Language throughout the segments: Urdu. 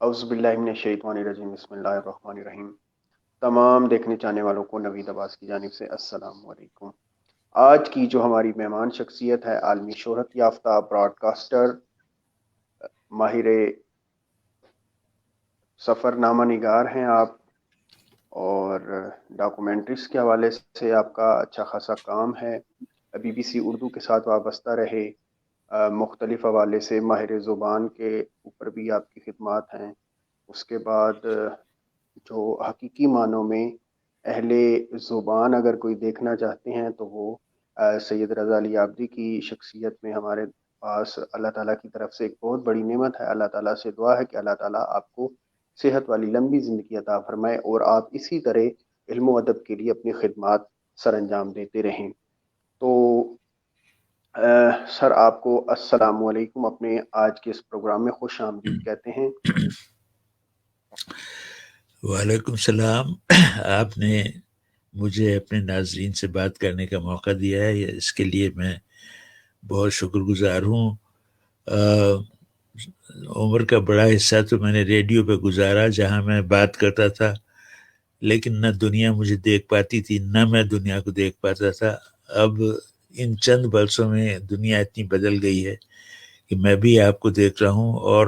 اعوذ باللہ من الشیطان الرجیم بسم اللہ الرحمن الرحیم۔ تمام دیکھنے چاہنے والوں کو نوید عباس کی جانب سے السلام علیکم۔ آج کی جو ہماری مہمان شخصیت ہے، عالمی شہرت یافتہ براڈ کاسٹر، ماہر سفر نامہ نگار ہیں آپ، اور ڈاکومنٹریز کے حوالے سے آپ کا اچھا خاصا کام ہے، BBC اردو کے ساتھ وابستہ رہے، مختلف حوالے سے ماہر زبان کے اوپر بھی آپ کی خدمات ہیں۔ اس کے بعد جو حقیقی معنوں میں اہل زبان اگر کوئی دیکھنا چاہتے ہیں تو وہ سید رضا علی عابدی کی شخصیت میں ہمارے پاس اللہ تعالیٰ کی طرف سے ایک بہت بڑی نعمت ہے۔ اللہ تعالیٰ سے دعا ہے کہ اللہ تعالیٰ آپ کو صحت والی لمبی زندگی عطا فرمائے اور آپ اسی طرح علم و ادب کے لیے اپنی خدمات سر انجام دیتے رہیں۔ تو سر، آپ کو السلام علیکم، اپنے آج کے اس پروگرام میں خوش آمدید کہتے ہیں۔ وعلیکم السلام۔ آپ نے مجھے اپنے ناظرین سے بات کرنے کا موقع دیا ہے، اس کے لیے میں بہت شکر گزار ہوں۔ عمر کا بڑا حصہ تو میں نے ریڈیو پہ گزارا، جہاں میں بات کرتا تھا، لیکن نہ دنیا مجھے دیکھ پاتی تھی نہ میں دنیا کو دیکھ پاتا تھا۔ اب ان چند برسوں میں دنیا اتنی بدل گئی ہے کہ میں بھی آپ کو دیکھ رہا ہوں، اور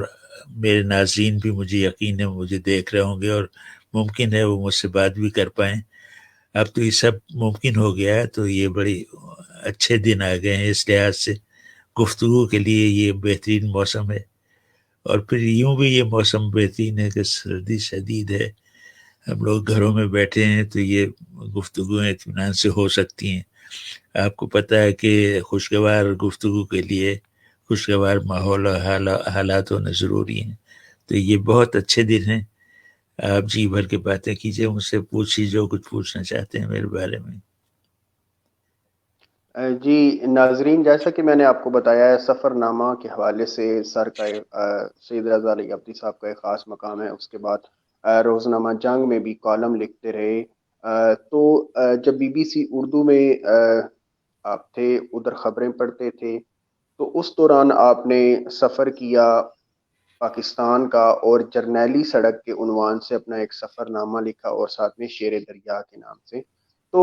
میرے ناظرین بھی مجھے یقین ہے مجھے دیکھ رہے ہوں گے، اور ممکن ہے وہ مجھ سے بات بھی کر پائیں۔ اب تو یہ سب ممکن ہو گیا ہے، تو یہ بڑی اچھے دن آ گئے ہیں، اس لحاظ سے گفتگو کے لیے یہ بہترین موسم ہے۔ اور پھر یوں بھی یہ موسم بہترین ہے کہ سردی شدید ہے، ہم لوگ گھروں میں بیٹھے ہیں، تو یہ گفتگویں اطمینان سے ہو سکتی ہیں۔ آپ کو پتہ ہے کہ خوشگوار گفتگو کے لیے خوشگوار ماحول اور حالات ہونا ضروری ہیں، تو یہ بہت اچھے دن ہیں۔ آپ جی بھر کے باتیں کیجئے، مجھ سے پوچھیے جو کچھ پوچھنا چاہتے ہیں میرے بارے میں۔ جی ناظرین، جیسا کہ میں نے آپ کو بتایا ہے، سفر نامہ کے حوالے سے سر کا سید رضا علی عابدی صاحب کا ایک خاص مقام ہے۔ اس کے بعد روزنامہ جنگ میں بھی کالم لکھتے رہے۔ تو جب BBC اردو میں آپ تھے، ادھر خبریں پڑھتے تھے، تو اس دوران آپ نے سفر کیا پاکستان کا، اور جرنیلی سڑک کے عنوان سے اپنا ایک سفر نامہ لکھا، اور ساتھ میں شیر دریا کے نام سے۔ تو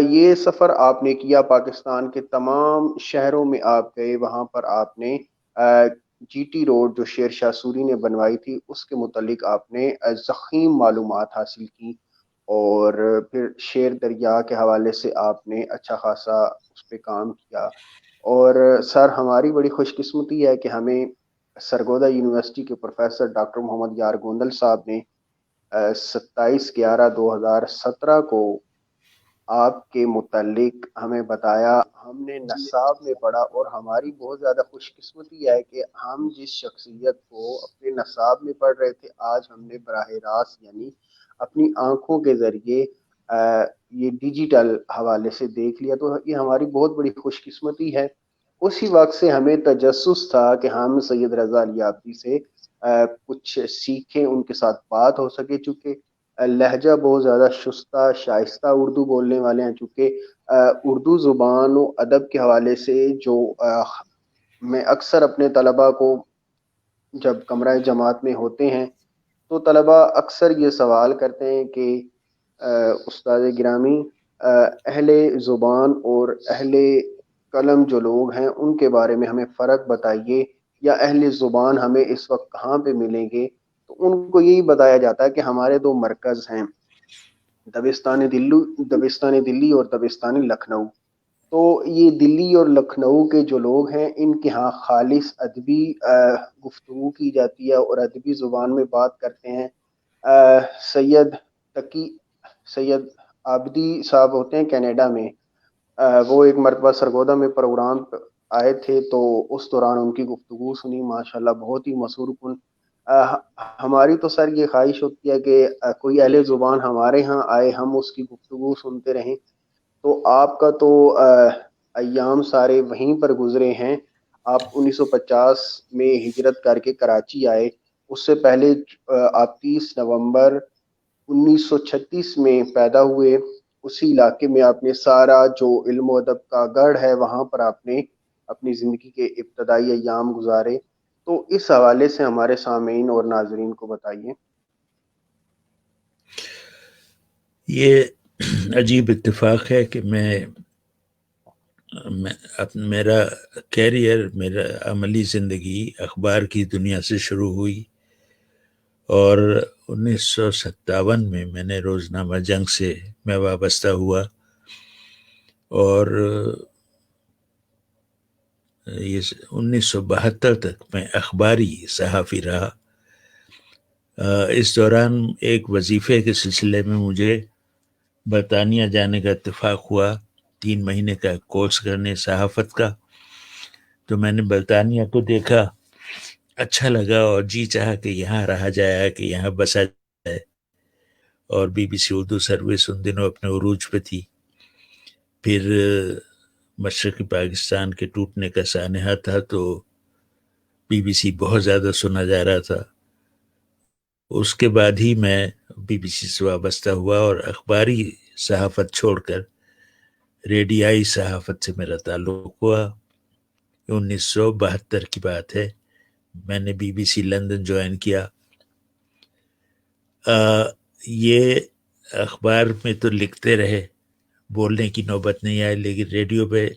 یہ سفر آپ نے کیا، پاکستان کے تمام شہروں میں آپ گئے، وہاں پر آپ نے GT روڈ جو شیر شاہ سوری نے بنوائی تھی اس کے متعلق آپ نے ضخیم معلومات حاصل کی، اور پھر شیر دریا کے حوالے سے آپ نے اچھا خاصا اس پہ کام کیا۔ اور سر، ہماری بڑی خوش قسمتی ہے کہ ہمیں سرگودا یونیورسٹی کے پروفیسر ڈاکٹر محمد یار گوندل صاحب نے 27/11/2017 کو آپ کے متعلق ہمیں بتایا۔ ہم نے نصاب میں پڑھا، اور ہماری بہت زیادہ خوش قسمتی ہے کہ ہم جس شخصیت کو اپنے نصاب میں پڑھ رہے تھے، آج ہم نے براہ راست یعنی اپنی آنکھوں کے ذریعے یہ ڈیجیٹل حوالے سے دیکھ لیا۔ تو یہ ہماری بہت بڑی خوش قسمتی ہے۔ اسی وقت سے ہمیں تجسس تھا کہ ہم سید رضا علی عابدی سے کچھ سیکھیں، ان کے ساتھ بات ہو سکے، چونکہ لہجہ بہت زیادہ شستہ شائستہ اردو بولنے والے ہیں، چونکہ اردو زبان و ادب کے حوالے سے جو میں اکثر اپنے طلباء کو جب کمرہ جماعت میں ہوتے ہیں تو طلباء اکثر یہ سوال کرتے ہیں کہ استاد گرامی، اہل زبان اور اہل قلم جو لوگ ہیں ان کے بارے میں ہمیں فرق بتائیے، یا اہل زبان ہمیں اس وقت کہاں پہ ملیں گے؟ تو ان کو یہی بتایا جاتا ہے کہ ہمارے دو مرکز ہیں، دبستان دلی اور دبستان لکھنؤ۔ تو یہ دلی اور لکھنؤ کے جو لوگ ہیں، ان کے ہاں خالص ادبی گفتگو کی جاتی ہے اور ادبی زبان میں بات کرتے ہیں۔ سید تقی سید عابدی صاحب ہوتے ہیں کینیڈا میں، وہ ایک مرتبہ سرگودا میں پروگرام آئے تھے، تو اس دوران ان کی گفتگو سنی، ماشاءاللہ بہت ہی مسحور کن۔ ہماری تو سر یہ خواہش ہوتی ہے کہ کوئی اہل زبان ہمارے ہاں آئے، ہم اس کی گفتگو سنتے رہیں۔ تو آپ کا تو ایام سارے وہیں پر گزرے ہیں۔ آپ 1950 میں ہجرت کر کے کراچی آئے، اس سے پہلے آپ 30 نومبر 1936 میں پیدا ہوئے۔ اسی علاقے میں آپ نے سارا جو علم و ادب کا گڑھ ہے وہاں پر آپ نے اپنی زندگی کے ابتدائی ایام گزارے۔ تو اس حوالے سے ہمارے سامعین اور ناظرین کو بتائیے۔ یہ عجیب اتفاق ہے کہ میرا کیریئر، میرا عملی زندگی اخبار کی دنیا سے شروع ہوئی، اور 1957 میں نے روزنامہ جنگ سے میں وابستہ ہوا، اور یہ 1972 تک میں اخباری صحافی رہا۔ اس دوران ایک وظیفے کے سلسلے میں مجھے برطانیہ جانے کا اتفاق ہوا، 3 مہینے کا کورس کرنے صحافت کا۔ تو میں نے برطانیہ کو دیکھا، اچھا لگا، اور جی چاہا کہ یہاں رہا جائے، کہ یہاں بسا جائے۔ اور B B C Urdu service ان دنوں اپنے عروج پہ تھی۔ پھر مشرقی پاکستان کے ٹوٹنے کا سانحہ تھا، تو بی بی سی بہت زیادہ سنا جا رہا تھا۔ اس کے بعد ہی میں بی بی سی سے وابستہ ہوا، اور اخباری صحافت چھوڑ کر ریڈیائی صحافت سے میرا تعلق ہوا۔ 1972 کی بات ہے، میں نے B B C London join کیا۔ یہ اخبار میں تو لکھتے رہے، بولنے کی نوبت نہیں آئی، لیکن ریڈیو پہ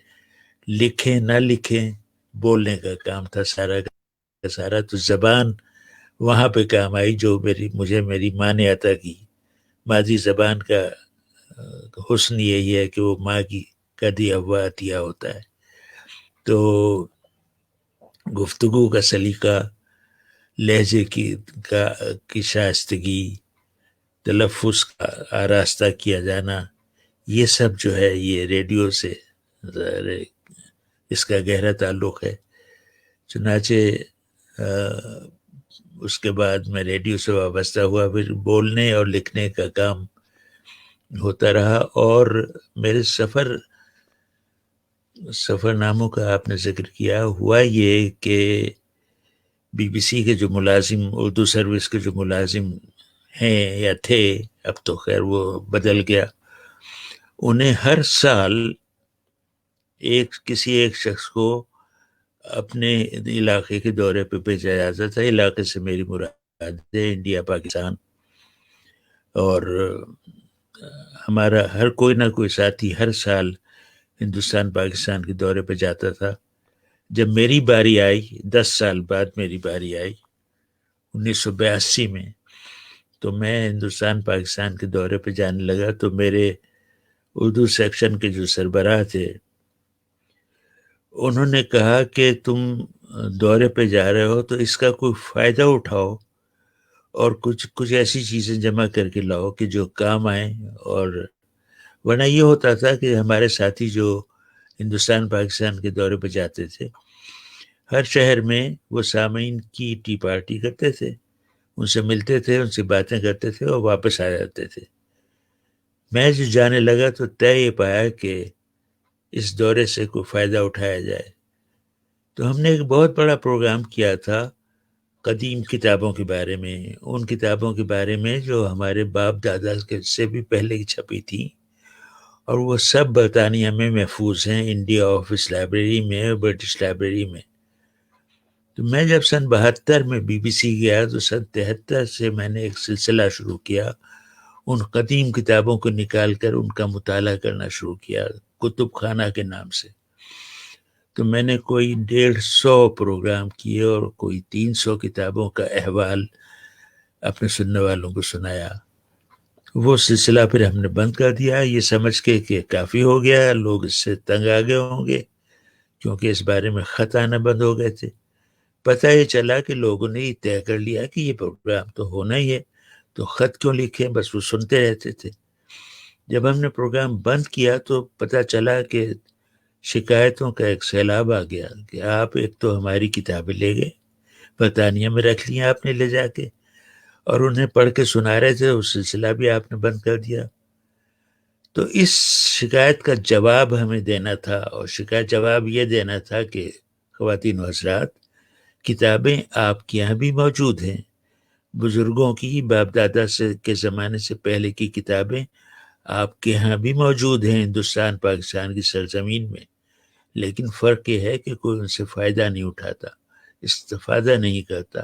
لکھیں نہ لکھیں، بولنے کا کام تھا سارا کا سارا۔ تو زبان وہاں پہ کام آئی، جو مجھے میری ماں نے عطا کی۔ مادری زبان کا حسن یہی ہے کہ وہ ماں کا دیا ہوا عطیہ ہوتا ہے۔ تو گفتگو کا سلیقہ، لہجے کی شائستگی، تلفظ کا آراستہ کیا جانا، یہ سب جو ہے یہ ریڈیو سے اس کا گہرا تعلق ہے۔ چنانچہ اس کے بعد میں ریڈیو سے وابستہ ہوا، پھر بولنے اور لکھنے کا کام ہوتا رہا۔ اور میرے سفر ناموں کا آپ نے ذکر کیا، ہوا یہ کہ بی بی سی کے جو ملازم، اردو سروس کے جو ملازم ہیں یا تھے، اب تو خیر وہ بدل گیا، انہیں ہر سال کسی ایک شخص کو اپنے علاقے کے دورے پہ بھیجا جاتا تھا۔ علاقے سے میری مراد ہے انڈیا پاکستان، اور ہمارا ہر کوئی نہ کوئی ساتھی ہر سال ہندوستان پاکستان کے دورے پہ جاتا تھا۔ جب میری باری آئی، 10 سال بعد میری باری آئی 1982 میں، تو میں ہندوستان پاکستان کے دورے پہ جانے لگا۔ تو میرے اردو سیکشن کے جو سربراہ تھے، انہوں نے کہا کہ تم دورے پہ جا رہے ہو تو اس کا کوئی فائدہ اٹھاؤ، اور کچھ ایسی چیزیں جمع کر کے لاؤ کہ جو کام آئیں۔ اور ورنہ یہ ہوتا تھا کہ ہمارے ساتھی جو ہندوستان پاکستان کے دورے پہ جاتے تھے، ہر شہر میں وہ سامعین کی ٹی پارٹی کرتے تھے، ان سے ملتے تھے، ان سے باتیں کرتے تھے، اور واپس آ جاتے تھے۔ میں جو جانے لگا تو طے یہ پایا کہ اس دورے سے کوئی فائدہ اٹھایا جائے۔ تو ہم نے ایک بہت بڑا پروگرام کیا تھا قدیم کتابوں کے بارے میں، ان کتابوں کے بارے میں جو ہمارے باپ دادا سے بھی پہلے کی چھپی تھی، اور وہ سب برطانیہ میں محفوظ ہیں، انڈیا آفس لائبریری میں، برٹش لائبریری میں۔ تو میں جب سن 72 میں بی بی سی گیا، تو سن 73 سے میں نے ایک سلسلہ شروع کیا، ان قدیم کتابوں کو نکال کر ان کا مطالعہ کرنا شروع کیا، کتب خانہ کے نام سے۔ تو میں نے کوئی 150 پروگرام کیے، اور کوئی 300 کتابوں کا احوال اپنے سننے والوں کو سنایا۔ وہ سلسلہ پھر ہم نے بند کر دیا، یہ سمجھ کے کہ کافی ہو گیا، لوگ اس سے تنگ آ گئے ہوں گے، کیونکہ اس بارے میں خط آنا بند ہو گئے تھے۔ پتہ یہ چلا کہ لوگوں نے یہ طے کر لیا کہ یہ پروگرام تو ہونا ہی ہے، تو خط کیوں لکھیں، بس وہ سنتے رہتے تھے۔ جب ہم نے پروگرام بند کیا تو پتہ چلا کہ شکایتوں کا ایک سیلاب آ گیا کہ آپ ایک تو ہماری کتابیں لے گئے، برطانیہ میں رکھ لی آپ نے لے جا کے، اور انہیں پڑھ کے سنا رہے تھے، اس سلسلہ بھی آپ نے بند کر دیا۔ تو اس شکایت کا جواب ہمیں دینا تھا، اور جواب یہ دینا تھا کہ خواتین و حضرات، کتابیں آپ کے یہاں بھی موجود ہیں، بزرگوں کی، باپ دادا کے زمانے سے پہلے کی کتابیں آپ کے یہاں بھی موجود ہیں ہندوستان پاکستان کی سرزمین میں، لیکن فرق یہ ہے کہ کوئی ان سے فائدہ نہیں اٹھاتا۔ استفادہ نہیں کرتا،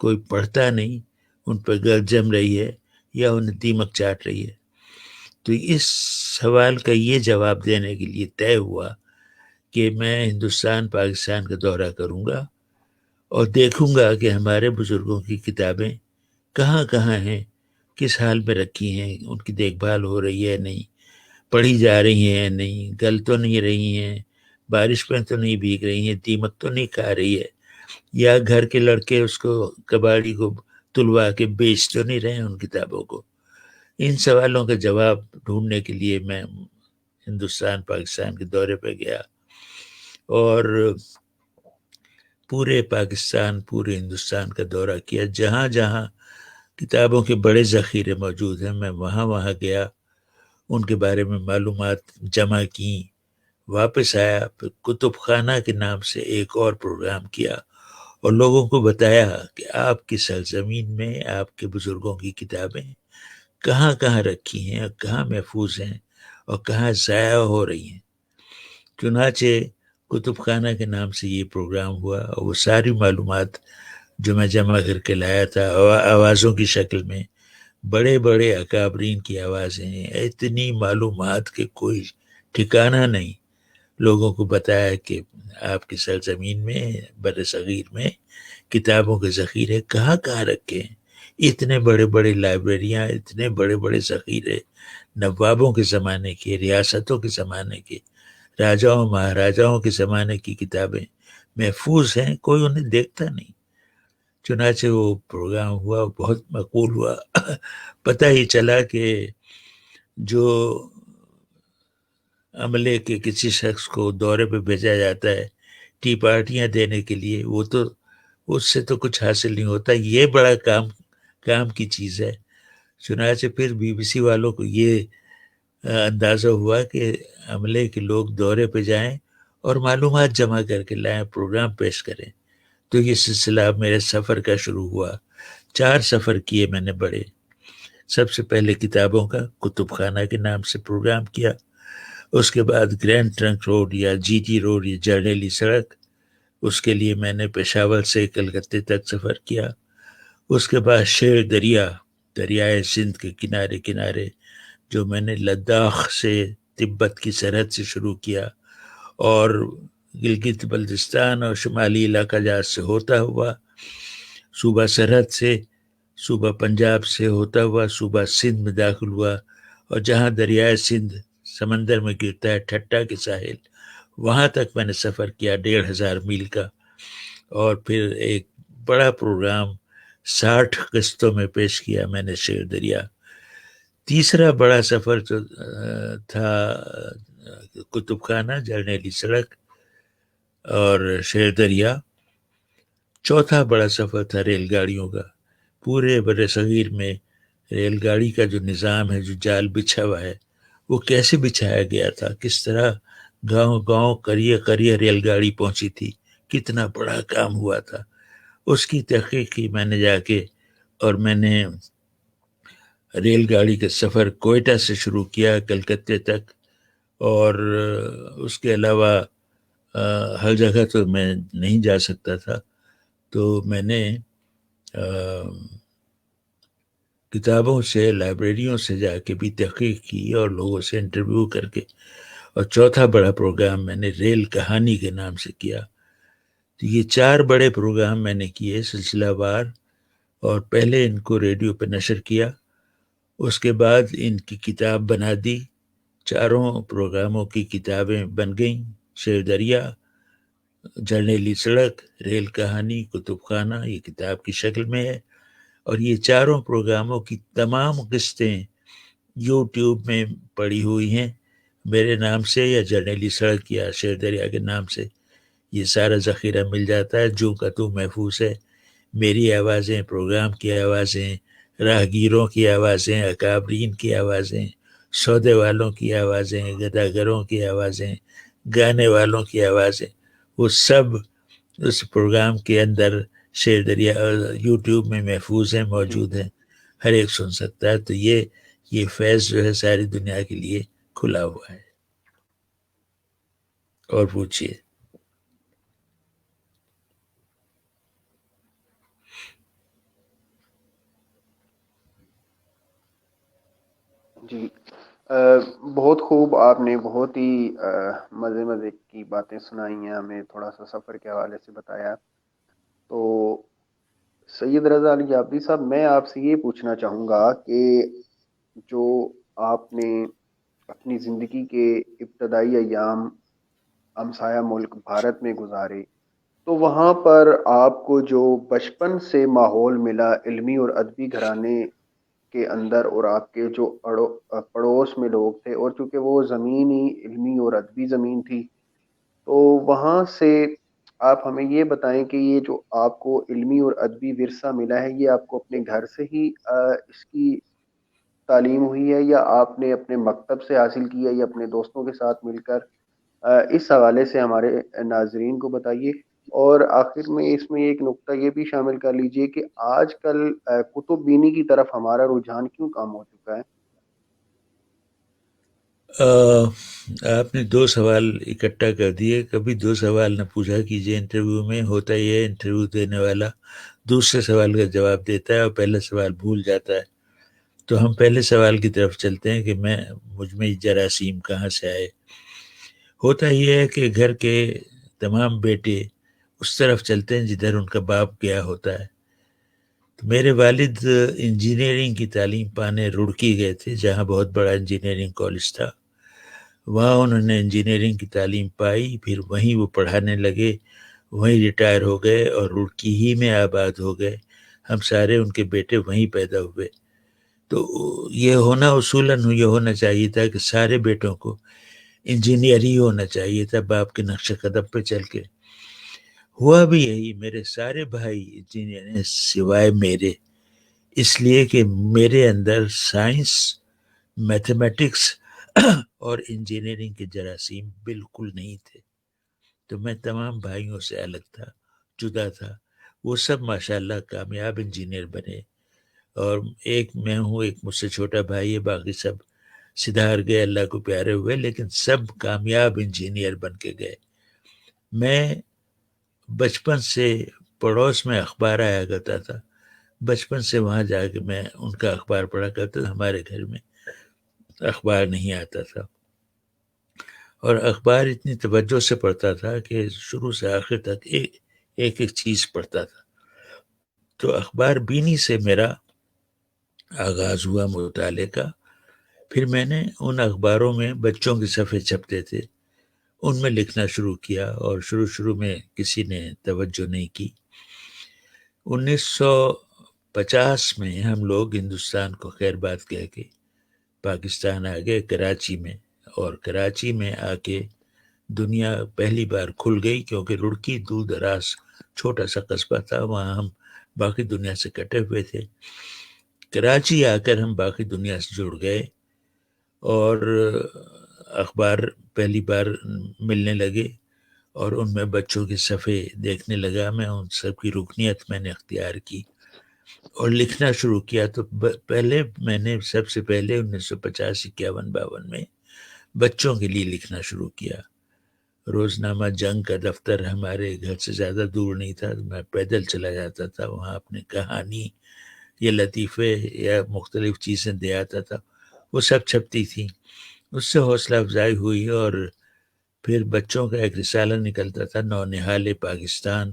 کوئی پڑھتا نہیں، ان پر گرد جم رہی ہے یا انہیں دیمک چاٹ رہی ہے۔ تو اس سوال کا یہ جواب دینے کے لیے طے ہوا کہ میں ہندوستان پاکستان کا دورہ کروں گا اور دیکھوں گا کہ ہمارے بزرگوں کی کتابیں کہاں کہاں ہیں، کس حال میں رکھی ہیں، ان کی دیکھ بھال ہو رہی ہے نہیں، پڑھی جا رہی ہیں نہیں، گل تو نہیں رہی ہیں، بارش میں تو نہیں بھیگ رہی ہیں، دیمک تو نہیں کھا رہی ہے، یا گھر کے لڑکے اس کو کباڑی کو تلوا کے بیچ تو نہیں رہے ہیں ان کتابوں کو۔ ان سوالوں کا جواب ڈھونڈنے کے لیے میں ہندوستان پاکستان کے دورے پہ گیا اور پورے پاکستان، پورے ہندوستان کا دورہ کیا۔ جہاں جہاں کتابوں کے بڑے ذخیرے موجود ہیں میں وہاں وہاں گیا، ان کے بارے میں معلومات جمع کی، واپس آیا، پھر کتب خانہ کے نام سے ایک اور پروگرام کیا اور لوگوں کو بتایا کہ آپ کی سرزمین میں آپ کے بزرگوں کی کتابیں کہاں کہاں رکھی ہیں اور کہاں محفوظ ہیں اور کہاں ضائع ہو رہی ہیں۔ چنانچہ کتب خانہ کے نام سے یہ پروگرام ہوا اور وہ ساری معلومات جو میں جمع کر کے لایا تھا آوازوں کی شکل میں، بڑے بڑے اکابرین کی آوازیں، اتنی معلومات کہ کوئی ٹھکانہ نہیں، لوگوں کو بتایا کہ آپ کی سرزمین میں، بر صغیر میں کتابوں کے ذخیرے کہاں کہاں رکھے ہیں۔ اتنے بڑے بڑے لائبریریاں، اتنے بڑے بڑے ذخیرے، نوابوں کے زمانے کے، ریاستوں کے زمانے کے، راجاؤں مہاراجاؤں کے زمانے کی کتابیں محفوظ ہیں، کوئی انہیں دیکھتا نہیں۔ چنانچہ وہ پروگرام ہوا، بہت مقبول ہوا۔ پتہ ہی چلا کہ جو عملے کے کسی شخص کو دورے پہ بھیجا جاتا ہے ٹی پارٹیاں دینے کے لیے، وہ تو اس سے تو کچھ حاصل نہیں ہوتا، یہ بڑا کام کی چیز ہے۔ چنانچہ پھر BBC والوں کو یہ اندازہ ہوا کہ عملے کے لوگ دورے پہ جائیں اور معلومات جمع کر کے لائیں، پروگرام پیش کریں۔ تو یہ سلسلہ میرے سفر کا شروع ہوا۔ 4 سفر کیے میں نے بڑے۔ سب سے پہلے کتابوں کا کتب خانہ کے نام سے پروگرام کیا، اس کے بعد گرینڈ ٹرنک روڈ یا GT روڈ یا جرنیلی سڑک، اس کے لیے میں نے پشاور سے کلکتے تک سفر کیا۔ اس کے بعد شیر دریا، دریائے سندھ کے کنارے کنارے، جو میں نے لداخ سے تبت کی سرحد سے شروع کیا اور گلگت بلتستان اور شمالی علاقہ جات سے ہوتا ہوا، صوبہ سرحد سے، صوبہ پنجاب سے ہوتا ہوا صوبہ سندھ میں داخل ہوا، اور جہاں دریائے سندھ سمندر میں گرتا ہے ٹھٹا کے ساحل، وہاں تک میں نے سفر کیا 1500 میل کا۔ اور پھر ایک بڑا پروگرام 60 قسطوں میں پیش کیا میں نے شیر دریا۔ تیسرا بڑا سفر جو تھا کتب خانہ، جرنیلی سڑک اور شیر دریا۔ چوتھا بڑا سفر تھا ریل گاڑیوں کا۔ پورے بر صغیر میں ریل گاڑی کا جو نظام ہے، جو جال بچھا ہوا ہے، وہ کیسے بچھایا گیا تھا، کس طرح گاؤں گاؤں قریے قریے ریل گاڑی پہنچی تھی، کتنا بڑا کام ہوا تھا، اس کی تحقیق کی میں نے جا کے۔ اور میں نے ریل گاڑی کا سفر کوئٹہ سے شروع کیا کلکتے تک، اور اس کے علاوہ ہر جگہ تو میں نہیں جا سکتا تھا، تو میں نے کتابوں سے، لائبریریوں سے جا کے بھی تحقیق کی اور لوگوں سے انٹرویو کر کے۔ اور چوتھا بڑا پروگرام میں نے ریل کہانی کے نام سے کیا۔ تو یہ 4 بڑے پروگرام میں نے کیے سلسلہ وار، اور پہلے ان کو ریڈیو پہ نشر کیا، اس کے بعد ان کی کتاب بنا دی، چاروں پروگراموں کی کتابیں بن گئیں، شیر دریا، جرنیلی سڑک، ریل کہانی، کتب خانہ، یہ کتاب کی شکل میں ہے۔ اور یہ چاروں پروگراموں کی تمام قسطیں یوٹیوب میں پڑی ہوئی ہیں میرے نام سے، یا جرنیلی سڑک یا شیر دریا کے نام سے، یہ سارا ذخیرہ مل جاتا ہے، جو کا تو محفوظ ہے۔ میری آوازیں، پروگرام کی آوازیں، راہگیروں کی آوازیں، اکابرین کی آوازیں، سودے والوں کی آوازیں، گداگروں کی آوازیں، گانے والوں کی آوازیں، وہ سب اس پروگرام کے اندر شیر دریا یوٹیوب میں محفوظ ہیں، موجود ہیں، ہر ایک سن سکتا ہے۔ تو یہ فیض جو ہے ساری دنیا کے لیے کھلا ہوا ہے۔ اور پوچھئے۔ جی، بہت خوب، آپ نے بہت ہی مزے مزے کی باتیں سنائی ہیں، ہمیں تھوڑا سا سفر کے حوالے سے بتایا. تو سید رضا علی جابری صاحب، میں آپ سے یہ پوچھنا چاہوں گا کہ جو آپ نے اپنی زندگی کے ابتدائی ایام ہمسایہ ملک بھارت میں گزارے، تو وہاں پر آپ کو جو بچپن سے ماحول ملا علمی اور ادبی گھرانے کے اندر، اور آپ کے جو پڑوس میں لوگ تھے، اور چونکہ وہ زمین ہی علمی اور ادبی زمین تھی، تو وہاں سے آپ ہمیں یہ بتائیں کہ یہ جو آپ کو علمی اور ادبی ورثہ ملا ہے، یہ آپ کو اپنے گھر سے ہی اس کی تعلیم ہوئی ہے، یا آپ نے اپنے مکتب سے حاصل کی ہے، یا اپنے دوستوں کے ساتھ مل کر؟ اس حوالے سے ہمارے ناظرین کو بتائیے. اور آخر میں اس میں ایک نقطہ یہ بھی شامل کر لیجئے کہ آج کل کتب بینی کی طرف ہمارا رجحان کیوں کم ہو چکا ہے؟ آپ نے دو سوال اکٹھا کر دیے. کبھی دو سوال نہ پوچھا کیجیے انٹرویو میں. ہوتا یہ ہے انٹرویو دینے والا دوسرے سوال کا جواب دیتا ہے اور پہلا سوال بھول جاتا ہے. تو ہم پہلے سوال کی طرف چلتے ہیں کہ مجھ میں جراثیم کہاں سے آئے. ہوتا یہ ہے کہ گھر کے تمام بیٹے اس طرف چلتے ہیں جدھر ان کا باپ گیا ہوتا ہے. تو میرے والد انجینئرنگ کی تعلیم پانے رڑکی گئے تھے، جہاں بہت بڑا انجینئرنگ کالج تھا. وہاں انہوں نے انجینئرنگ کی تعلیم پائی، پھر وہیں وہ پڑھانے لگے، وہیں ریٹائر ہو گئے اور رڑکی ہی میں آباد ہو گئے. ہم سارے ان کے بیٹے وہیں پیدا ہوئے. تو یہ ہونا اصولاً یہ ہونا چاہیے تھا کہ سارے بیٹوں کو انجینئر ہی ہونا چاہیے تھا، باپ کے نقش قدم پہ چل کے. ہوا بھی یہی. میرے سارے بھائی انجینئر ہیں سوائے میرے، اس لیے کہ میرے اندر سائنس، میتھمیٹکس اور انجینئرنگ کے جراثیم بالکل نہیں تھے. تو میں تمام بھائیوں سے الگ تھا، جدا تھا. وہ سب ماشاءاللہ کامیاب انجینئر بنے، اور ایک میں ہوں، ایک مجھ سے چھوٹا بھائی ہے، باقی سب سدھار گئے، اللہ کو پیارے ہوئے، لیکن سب کامیاب انجینئر بن کے گئے. میں بچپن سے پڑوس میں اخبار آیا کرتا تھا، بچپن سے وہاں جا کے میں ان کا اخبار پڑھا کرتا تھا. ہمارے گھر میں اخبار نہیں آتا تھا، اور اخبار اتنی توجہ سے پڑھتا تھا کہ شروع سے آخر تک ایک ایک چیز پڑھتا تھا. تو اخبار بینی سے میرا آغاز ہوا مطالعے کا. پھر میں نے ان اخباروں میں بچوں کے صفحے چھپتے تھے، ان میں لکھنا شروع کیا، اور شروع میں کسی نے توجہ نہیں کی. 1950 میں ہم لوگ ہندوستان کو خیر بات کہہ کے پاکستان آ گئے کراچی میں، اور کراچی میں آ کے دنیا پہلی بار کھل گئی، کیونکہ رڑکی دور دراز چھوٹا سا قصبہ تھا، وہاں ہم باقی دنیا سے کٹے ہوئے تھے. کراچی آ کر ہم باقی دنیا سے جڑ گئے، اور اخبار پہلی بار ملنے لگے، اور ان میں بچوں کے صفحے دیکھنے لگا. میں ان سب کی رکنیت میں نے اختیار کی اور لکھنا شروع کیا. تو پہلے میں نے سب سے پہلے 1950 51 52 میں بچوں کے لیے لکھنا شروع کیا. روزنامہ جنگ کا دفتر ہمارے گھر سے زیادہ دور نہیں تھا، میں پیدل چلا جاتا تھا وہاں، اپنے کہانی یا لطیفے یا مختلف چیزیں دے آتا تھا، وہ سب چھپتی تھیں. اس سے حوصلہ افزائی ہوئی، اور پھر بچوں کا ایک رسالہ نکلتا تھا نونہال پاکستان،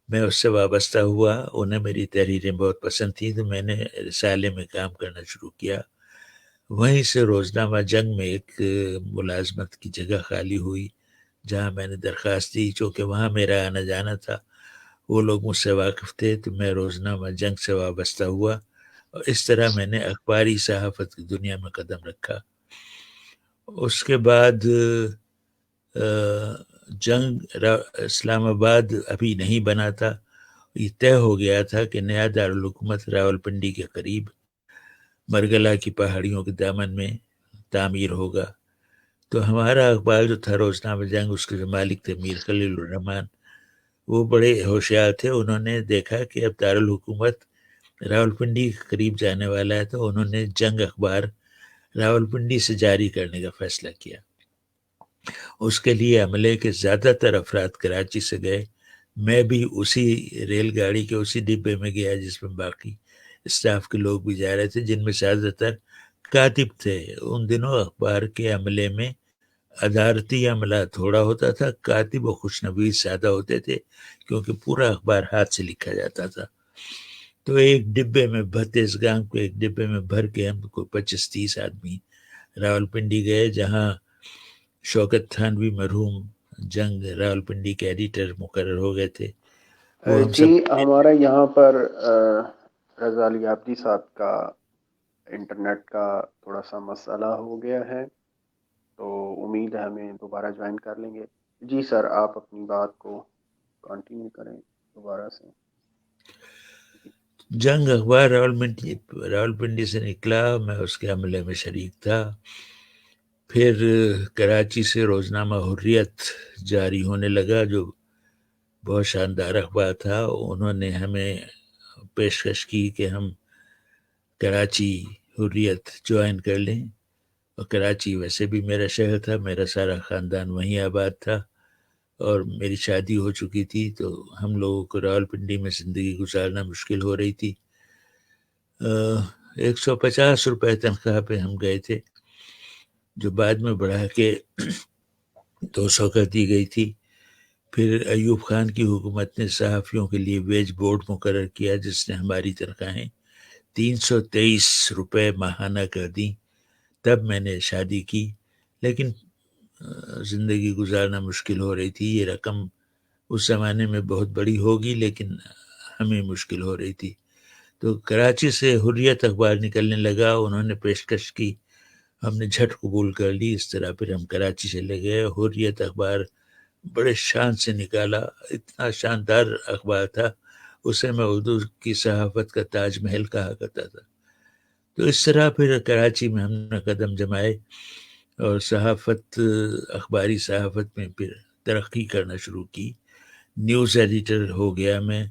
میں اس سے وابستہ ہوا. انہیں میری تحریریں بہت پسند تھیں، تو میں نے رسالے میں کام کرنا شروع کیا. وہیں سے روزنامہ جنگ میں ایک ملازمت کی جگہ خالی ہوئی، جہاں میں نے درخواست دی. چونکہ وہاں میرا آنا جانا تھا، وہ لوگ مجھ سے واقف تھے، تو میں روزنامہ جنگ سے وابستہ ہوا، اور اس طرح میں نے اخباری صحافت کی دنیا میں قدم رکھا. اس کے بعد جنگ اسلام آباد ابھی نہیں بنا تھا. یہ طے ہو گیا تھا کہ نیا دارالحکومت راولپنڈی کے قریب مرگلا کی پہاڑیوں کے دامن میں تعمیر ہوگا. تو ہمارا اخبار جو تھا روزنامہ جنگ، اس کے جو مالک تھے میر خلیل الرحمان، وہ بڑے ہوشیار تھے. انہوں نے دیکھا کہ اب دارالحکومت راولپنڈی کے قریب جانے والا ہے، تو انہوں نے جنگ اخبار راولپنڈی سے جاری کرنے کا فیصلہ کیا. اس کے لیے عملے کے زیادہ تر افراد کراچی سے گئے. میں بھی اسی ریل گاڑی کے اسی ڈبے میں گیا جس میں باقی اسٹاف کے لوگ بھی جا رہے تھے، جن میں زیادہ تر کاتب تھے ان دنوں اخبار کے عملے میں ادارتی عملہ تھوڑا ہوتا تھا، کاتب و خوشنویس زیادہ ہوتے تھے کیونکہ پورا اخبار ہاتھ سے لکھا جاتا تھا. تو ایک ڈبے میں تیز گام کو ایک ڈبے میں بھر کے ہم کو 25-30 آدمی راول پنڈی گئے، جہاں شوکت تھانوی مرحوم جنگ راول پنڈی کے ایڈیٹر مقرر ہو گئے تھے. وہ ہم جی سب ہمارا یہاں پر رضا علی عابدی صاحب کا انٹرنیٹ کا تھوڑا سا مسئلہ ہو گیا ہے، تو امید ہے ہمیں دوبارہ جوائن کر لیں گے. جی سر، آپ اپنی بات کو کنٹینیو کریں دوبارہ سے. جنگ اخبار راول پنڈی سے نکلا، میں اس کے عملے میں شریک تھا. پھر کراچی سے روزنامہ حریت جاری ہونے لگا جو بہت شاندار اخبار تھا. انہوں نے ہمیں پیشکش کی کہ ہم کراچی حریت جوائن کر لیں، اور کراچی ویسے بھی میرا شہر تھا، میرا سارا خاندان وہیں آباد تھا اور میری شادی ہو چکی تھی، تو ہم لوگوں کو راول پنڈی میں زندگی گزارنا مشکل ہو رہی تھی. 150 روپے تنخواہ پہ ہم گئے تھے، جو بعد میں بڑھا کے 200 کر دی گئی تھی. پھر ایوب خان کی حکومت نے صحافیوں کے لیے ویج بورڈ مقرر کیا، جس نے ہماری تنخواہیں 323 روپے ماہانہ کر دیں. تب میں نے شادی کی، لیکن زندگی گزارنا مشکل ہو رہی تھی. یہ رقم اس زمانے میں بہت بڑی ہوگی لیکن ہمیں مشکل ہو رہی تھی. تو کراچی سے حریت اخبار نکلنے لگا، انہوں نے پیشکش کی، ہم نے جھٹ قبول کر لی. اس طرح پھر ہم کراچی چلے گئے. حریت اخبار بڑے شان سے نکالا، اتنا شاندار اخبار تھا، اسے میں اردو کی صحافت کا تاج محل کہا کرتا تھا. تو اس طرح پھر کراچی میں ہم نے قدم جمائے اور اخباری صحافت میں پھر ترقی کرنا شروع کی. نیوز ایڈیٹر ہو گیا میں.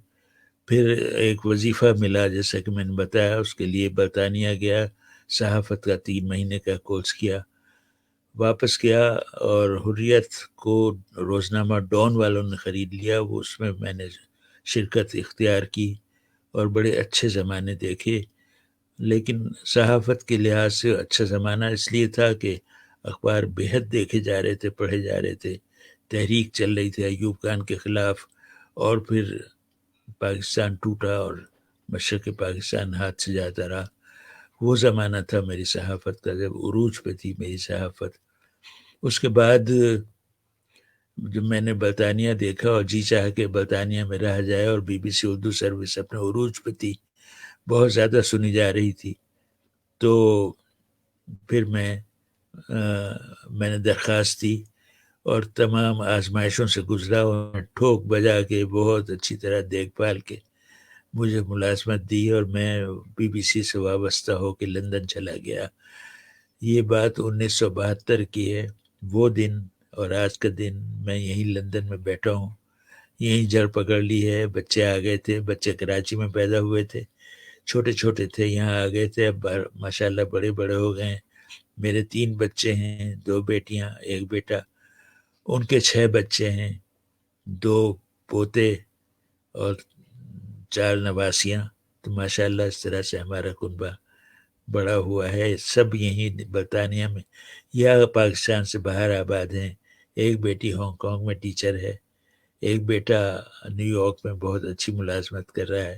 پھر ایک وظیفہ ملا، جیسا کہ میں نے بتایا، اس کے لیے برطانیہ گیا، صحافت کا 3 مہینے کا کورس کیا، واپس گیا اور حریت کو روزنامہ ڈان والوں نے خرید لیا. وہ اس میں نے شرکت اختیار کی اور بڑے اچھے زمانے دیکھے. لیکن صحافت کے لحاظ سے اچھا زمانہ اس لیے تھا کہ اخبار بےحد دیکھے جا رہے تھے، پڑھے جا رہے تھے، تحریک چل رہی تھی ایوب خان کے خلاف، اور پھر پاکستان ٹوٹا اور مشرق پاکستان ہاتھ سے جاتا رہا. وہ زمانہ تھا میری صحافت کا، جب عروج پہ تھی میری صحافت. اس کے بعد جب میں نے برطانیہ دیکھا اور جی چاہ کے برطانیہ میں رہ جائے، اور B B C Urdu service اپنے عروج پہ تھی، بہت زیادہ سنی جا رہی تھی، تو پھر میں نے درخواست دی اور تمام آزمائشوں سے گزرا، اور ٹھوک بجا کے بہت اچھی طرح دیکھ بھال کے مجھے ملازمت دی، اور میں بی بی سی سے وابستہ ہو کے لندن چلا گیا. یہ بات 1972 کی ہے. وہ دن اور آج کا دن میں یہیں لندن میں بیٹھا ہوں، یہیں جڑ پکڑ لی ہے. بچے آ گئے تھے، بچے کراچی میں پیدا ہوئے تھے، چھوٹے چھوٹے تھے، یہاں آ گئے تھے، اب ماشاءاللہ بڑے بڑے ہو گئے ہیں. میرے 3 بچے ہیں، 2 بیٹیاں 1 بیٹا. ان کے 6 بچے ہیں، 2 پوتے اور 4 نواسیاں. تو ماشاءاللہ اس طرح سے ہمارا کنبہ بڑا ہوا ہے. سب یہیں برطانیہ میں یا پاکستان سے باہر آباد ہیں. ایک بیٹی ہانگ کانگ میں ٹیچر ہے، ایک بیٹا نیو یارک میں بہت اچھی ملازمت کر رہا ہے،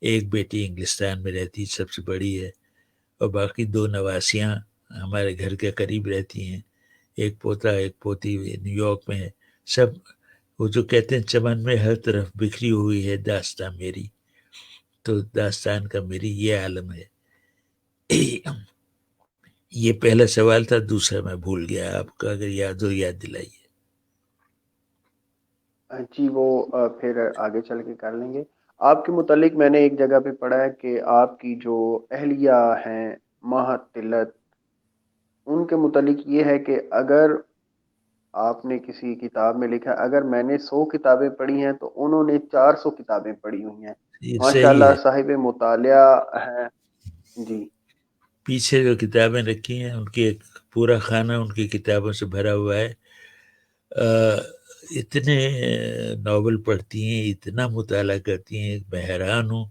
ایک بیٹی انگلستان میں رہتی، سب سے بڑی ہے، اور باقی 2 نواسیاں ہمارے گھر کے قریب رہتی ہیں. ایک پوتا ایک پوتی نیو یارک میں ہے. سب وہ جو کہتے ہیں چمن میں ہر طرف بکھری ہوئی ہے داستان میری، تو داستان کا میری یہ عالم ہے. یہ پہلا سوال تھا، دوسرا میں بھول گیا، آپ کا اگر یاد ہو یاد دلائیے. جی وہ پھر آگے چل کے کر لیں گے. آپ کے متعلق میں نے ایک جگہ پہ پڑھا ہے کہ آپ کی جو اہلیہ ہیں ماہتلت، ان کے متعلق یہ ہے کہ اگر آپ نے کسی کتاب میں لکھا اگر میں نے 100 کتابیں پڑھی ہیں تو انہوں نے 400 کتابیں پڑھی ہوئی ہیں. یہ ماشاء صحیح اللہ ہے. صاحب مطالعہ ہیں. جی پیچھے جو کتابیں رکھی ہیں ان کی ایک پورا خانہ ان کی کتابوں سے بھرا ہوا ہے. اتنے ناول پڑھتی ہیں، اتنا مطالعہ کرتی ہیں، میں حیران ہوں.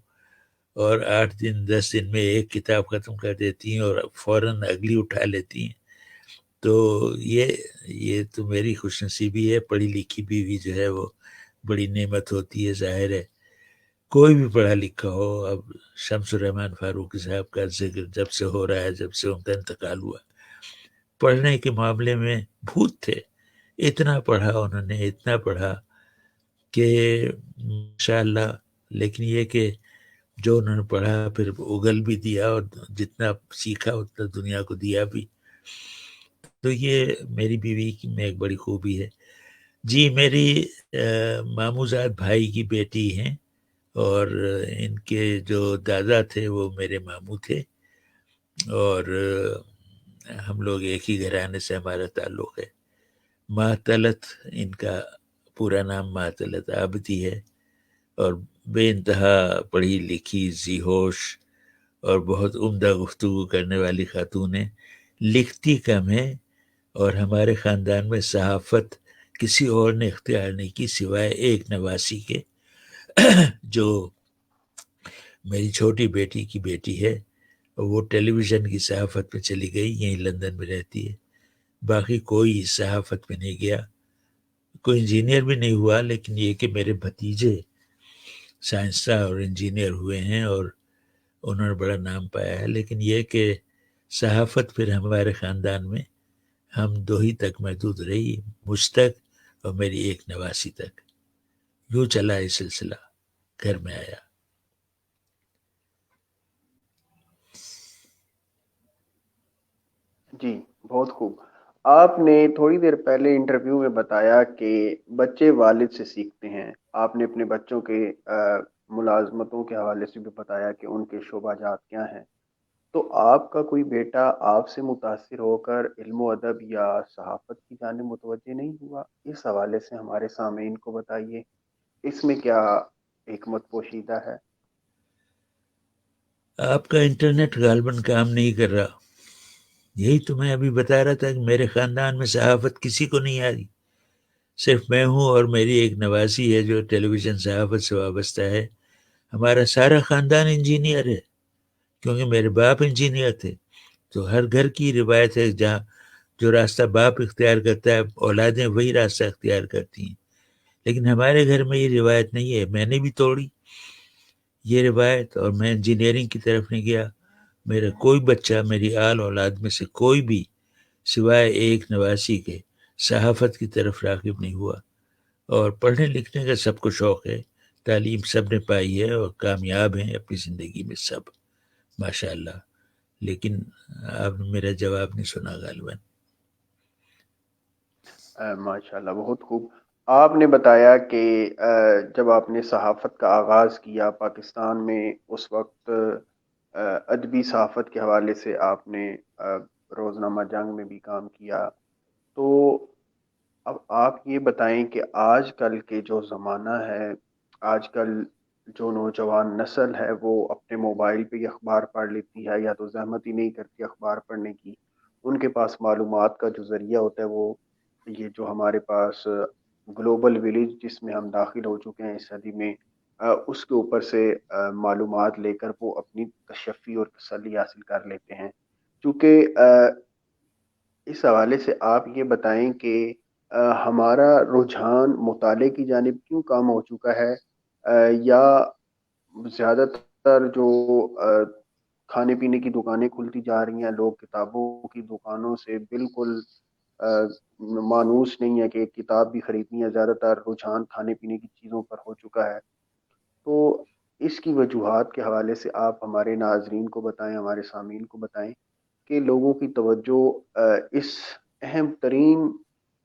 اور 8 دن 10 دن میں ایک کتاب ختم کر دیتی ہیں اور فوراً اگلی اٹھا لیتی ہیں. تو یہ تو میری خوش نصیبی ہے. پڑھی لکھی بیوی جو ہے وہ بڑی نعمت ہوتی ہے. ظاہر ہے کوئی بھی پڑھا لکھا ہو. اب شمس الرحمن فاروقی صاحب کا ذکر جب سے ہو رہا ہے، جب سے ان کا انتقال ہوا، پڑھنے کے معاملے میں بھوت تھے. اتنا پڑھا انہوں نے، اتنا پڑھا کہ ماشاءاللہ. لیکن یہ کہ جو انہوں نے پڑھا پھر اگل بھی دیا، اور جتنا سیکھا اتنا دنیا کو دیا بھی. تو یہ میری بیوی میں ایک بڑی خوبی ہے. جی، میری ماموزاد بھائی کی بیٹی ہیں، اور ان کے جو دادا تھے وہ میرے ماموں تھے، اور ہم لوگ ایک ہی گھرانے سے ہمارا تعلق ہے. ماطلت ان کا پورا نام ماطلت عابدی ہے، اور بے انتہا پڑھی لکھی، ذی ہوش اور بہت عمدہ گفتگو کرنے والی خاتون ہیں. لکھتی کم ہے، اور ہمارے خاندان میں صحافت کسی اور نے اختیار نہیں کی سوائے ایک نواسی کے، جو میری چھوٹی بیٹی کی بیٹی ہے. وہ ٹیلی ویژن کی صحافت میں چلی گئی، یہیں لندن میں رہتی ہے. باقی کوئی صحافت میں نہیں گیا، کوئی انجینئر بھی نہیں ہوا. لیکن یہ کہ میرے بھتیجے سائنسداں اور انجینئر ہوئے ہیں، اور انہوں نے بڑا نام پایا ہے. لیکن یہ کہ صحافت پھر ہمارے خاندان میں ہم دو ہی تک محدود رہی، مجھ تک اور میری ایک نواسی تک. یوں چلا یہ سلسلہ، گھر میں آیا. جی، بہت خوب. آپ نے تھوڑی دیر پہلے انٹرویو میں بتایا کہ بچے والد سے سیکھتے ہیں. آپ نے اپنے بچوں کے ملازمتوں کے حوالے سے بھی بتایا کہ ان کے شعبہ جات کیا ہیں. تو آپ کا کوئی بیٹا آپ سے متاثر ہو کر علم و ادب یا صحافت کی جانب متوجہ نہیں ہوا؟ اس حوالے سے ہمارے سامعین کو بتائیے، اس میں کیا حکمت پوشیدہ ہے؟ آپ کا انٹرنیٹ غالباً کام نہیں کر رہا. یہی تو میں ابھی بتا رہا تھا کہ میرے خاندان میں صحافت کسی کو نہیں آ رہی. صرف میں ہوں اور میری ایک نواسی ہے جو ٹیلی ویژن صحافت سے وابستہ ہے. ہمارا سارا خاندان انجینئر ہے، کیونکہ میرے باپ انجینئر تھے. تو ہر گھر کی روایت ہے، جہاں جو راستہ باپ اختیار کرتا ہے اولادیں وہی راستہ اختیار کرتی ہیں. لیکن ہمارے گھر میں یہ روایت نہیں ہے. میں نے بھی توڑی یہ روایت، اور میں انجینئرنگ کی طرف نہیں گیا. میرا کوئی بچہ، میری آل اولاد میں سے کوئی بھی سوائے ایک نواسی کے صحافت کی طرف راغب نہیں ہوا. اور پڑھنے لکھنے کا سب کو شوق ہے، تعلیم سب نے پائی ہے اور کامیاب ہیں اپنی زندگی میں سب، ماشاء اللہ. لیکن آپ نے میرا جواب نہیں سنا غالباً. ماشاء اللہ، بہت خوب. آپ نے بتایا کہ جب آپ نے صحافت کا آغاز کیا پاکستان میں، اس وقت ادبی صحافت کے حوالے سے آپ نے روزنامہ جنگ میں بھی کام کیا. تو اب آپ یہ بتائیں کہ آج کل کے جو زمانہ ہے، آج کل جو نوجوان نسل ہے وہ اپنے موبائل پہ ہی اخبار پڑھ لیتی ہے، یا تو زحمت ہی نہیں کرتی اخبار پڑھنے کی. ان کے پاس معلومات کا جو ذریعہ ہوتا ہے وہ یہ جو ہمارے پاس گلوبل ولیج جس میں ہم داخل ہو چکے ہیں اس صدی میں، اس کے اوپر سے معلومات لے کر وہ اپنی تشفی اور تسلی حاصل کر لیتے ہیں. چونکہ اس حوالے سے آپ یہ بتائیں کہ ہمارا رجحان مطالعے کی جانب کیوں کم ہو چکا ہے، یا زیادہ تر جو کھانے پینے کی دکانیں کھلتی جا رہی ہیں، لوگ کتابوں کی دکانوں سے بالکل مانوس نہیں ہے کہ ایک کتاب بھی خریدنی ہے. زیادہ تر رجحان کھانے پینے کی چیزوں پر ہو چکا ہے. تو اس کی وجوہات کے حوالے سے آپ ہمارے ناظرین کو بتائیں، ہمارے سامعین کو بتائیں کہ لوگوں کی توجہ اس اہم ترین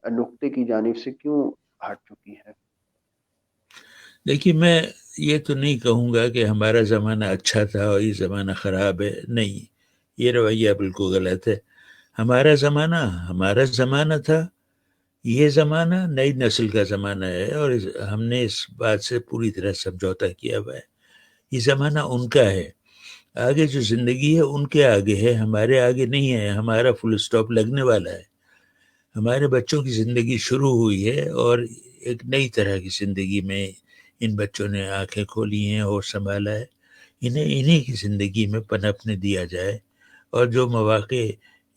نقطے کی جانب سے کیوں ہٹ چکی ہے. دیکھیے، میں یہ تو نہیں کہوں گا کہ ہمارا زمانہ اچھا تھا اور یہ زمانہ خراب ہے. نہیں، یہ رویہ بالکل غلط ہے. ہمارا زمانہ تھا. یہ زمانہ نئی نسل کا زمانہ ہے، اور ہم نے اس بات سے پوری طرح سمجھوتا کیا ہوا ہے. یہ زمانہ ان کا ہے. آگے جو زندگی ہے ان کے آگے ہے، ہمارے آگے نہیں ہے. ہمارا فل اسٹاپ لگنے والا ہے. ہمارے بچوں کی زندگی شروع ہوئی ہے، اور ایک نئی طرح کی زندگی میں ان بچوں نے آنکھیں کھولی ہیں اور سنبھالا ہے. انہیں کی زندگی میں پنپنے دیا جائے، اور جو مواقع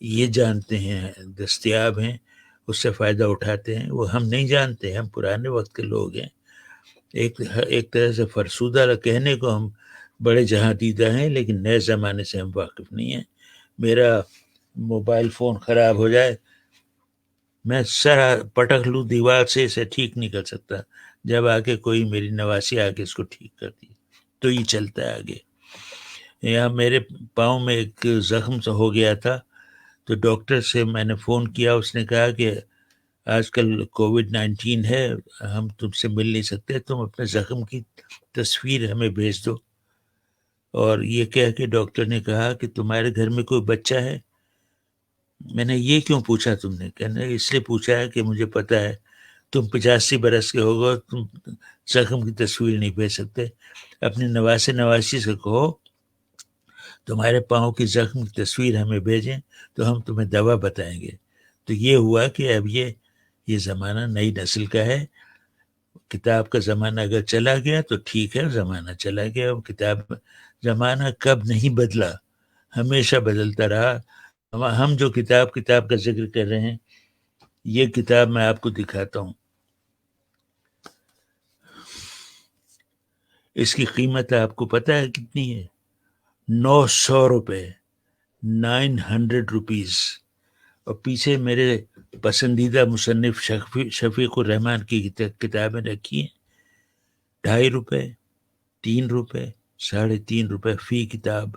یہ جانتے ہیں دستیاب ہیں اس سے فائدہ اٹھاتے ہیں. وہ ہم نہیں جانتے، ہم پرانے وقت کے لوگ ہیں. ایک طرح سے فرسودہ کہنے کو ہم بڑے جہاں دیدہ ہیں، لیکن نئے زمانے سے ہم واقف نہیں ہیں. میرا موبائل فون خراب ہو جائے، میں سر پٹک لوں دیوار سے، اسے ٹھیک نہیں کر سکتا. جب آ کے کوئی میری نواسی آ کے اس کو ٹھیک کرتی تو یہ چلتا ہے آگے. یہاں میرے پاؤں میں ایک زخم سا ہو گیا تھا، تو ڈاکٹر سے میں نے فون کیا. اس نے کہا کہ آج کل کووڈ-19 ہے، ہم تم سے مل نہیں سکتے، تم اپنے زخم کی تصویر ہمیں بھیج دو. اور یہ کہہ کے ڈاکٹر نے کہا کہ تمہارے گھر میں کوئی بچہ ہے؟ میں نے یہ کیوں پوچھا تم نے؟ کہنے اس لیے پوچھا ہے کہ مجھے پتہ ہے تم 85 برس کے ہوگا، تم زخم کی تصویر نہیں بھیج سکتے. اپنے نواسی سے کہو تمہارے پاؤں کی زخم کی تصویر ہمیں بھیجیں تو ہم تمہیں دوا بتائیں گے. تو یہ ہوا کہ اب یہ زمانہ نئی نسل کا ہے. کتاب کا زمانہ اگر چلا گیا تو ٹھیک ہے، زمانہ چلا گیا. کتاب زمانہ کب نہیں بدلا، ہمیشہ بدلتا رہا. ہم جو کتاب کا ذکر کر رہے ہیں، یہ کتاب میں آپ کو دکھاتا ہوں. اس کی قیمت آپ کو پتہ ہے کتنی ہے؟ 900 روپے، 900 روپیز. اور پیچھے میرے پسندیدہ مصنف شفیق الرحمان کی کتابیں رکھی ہیں. 2.5 روپے، 3 روپے، 3.5 روپے فی کتاب.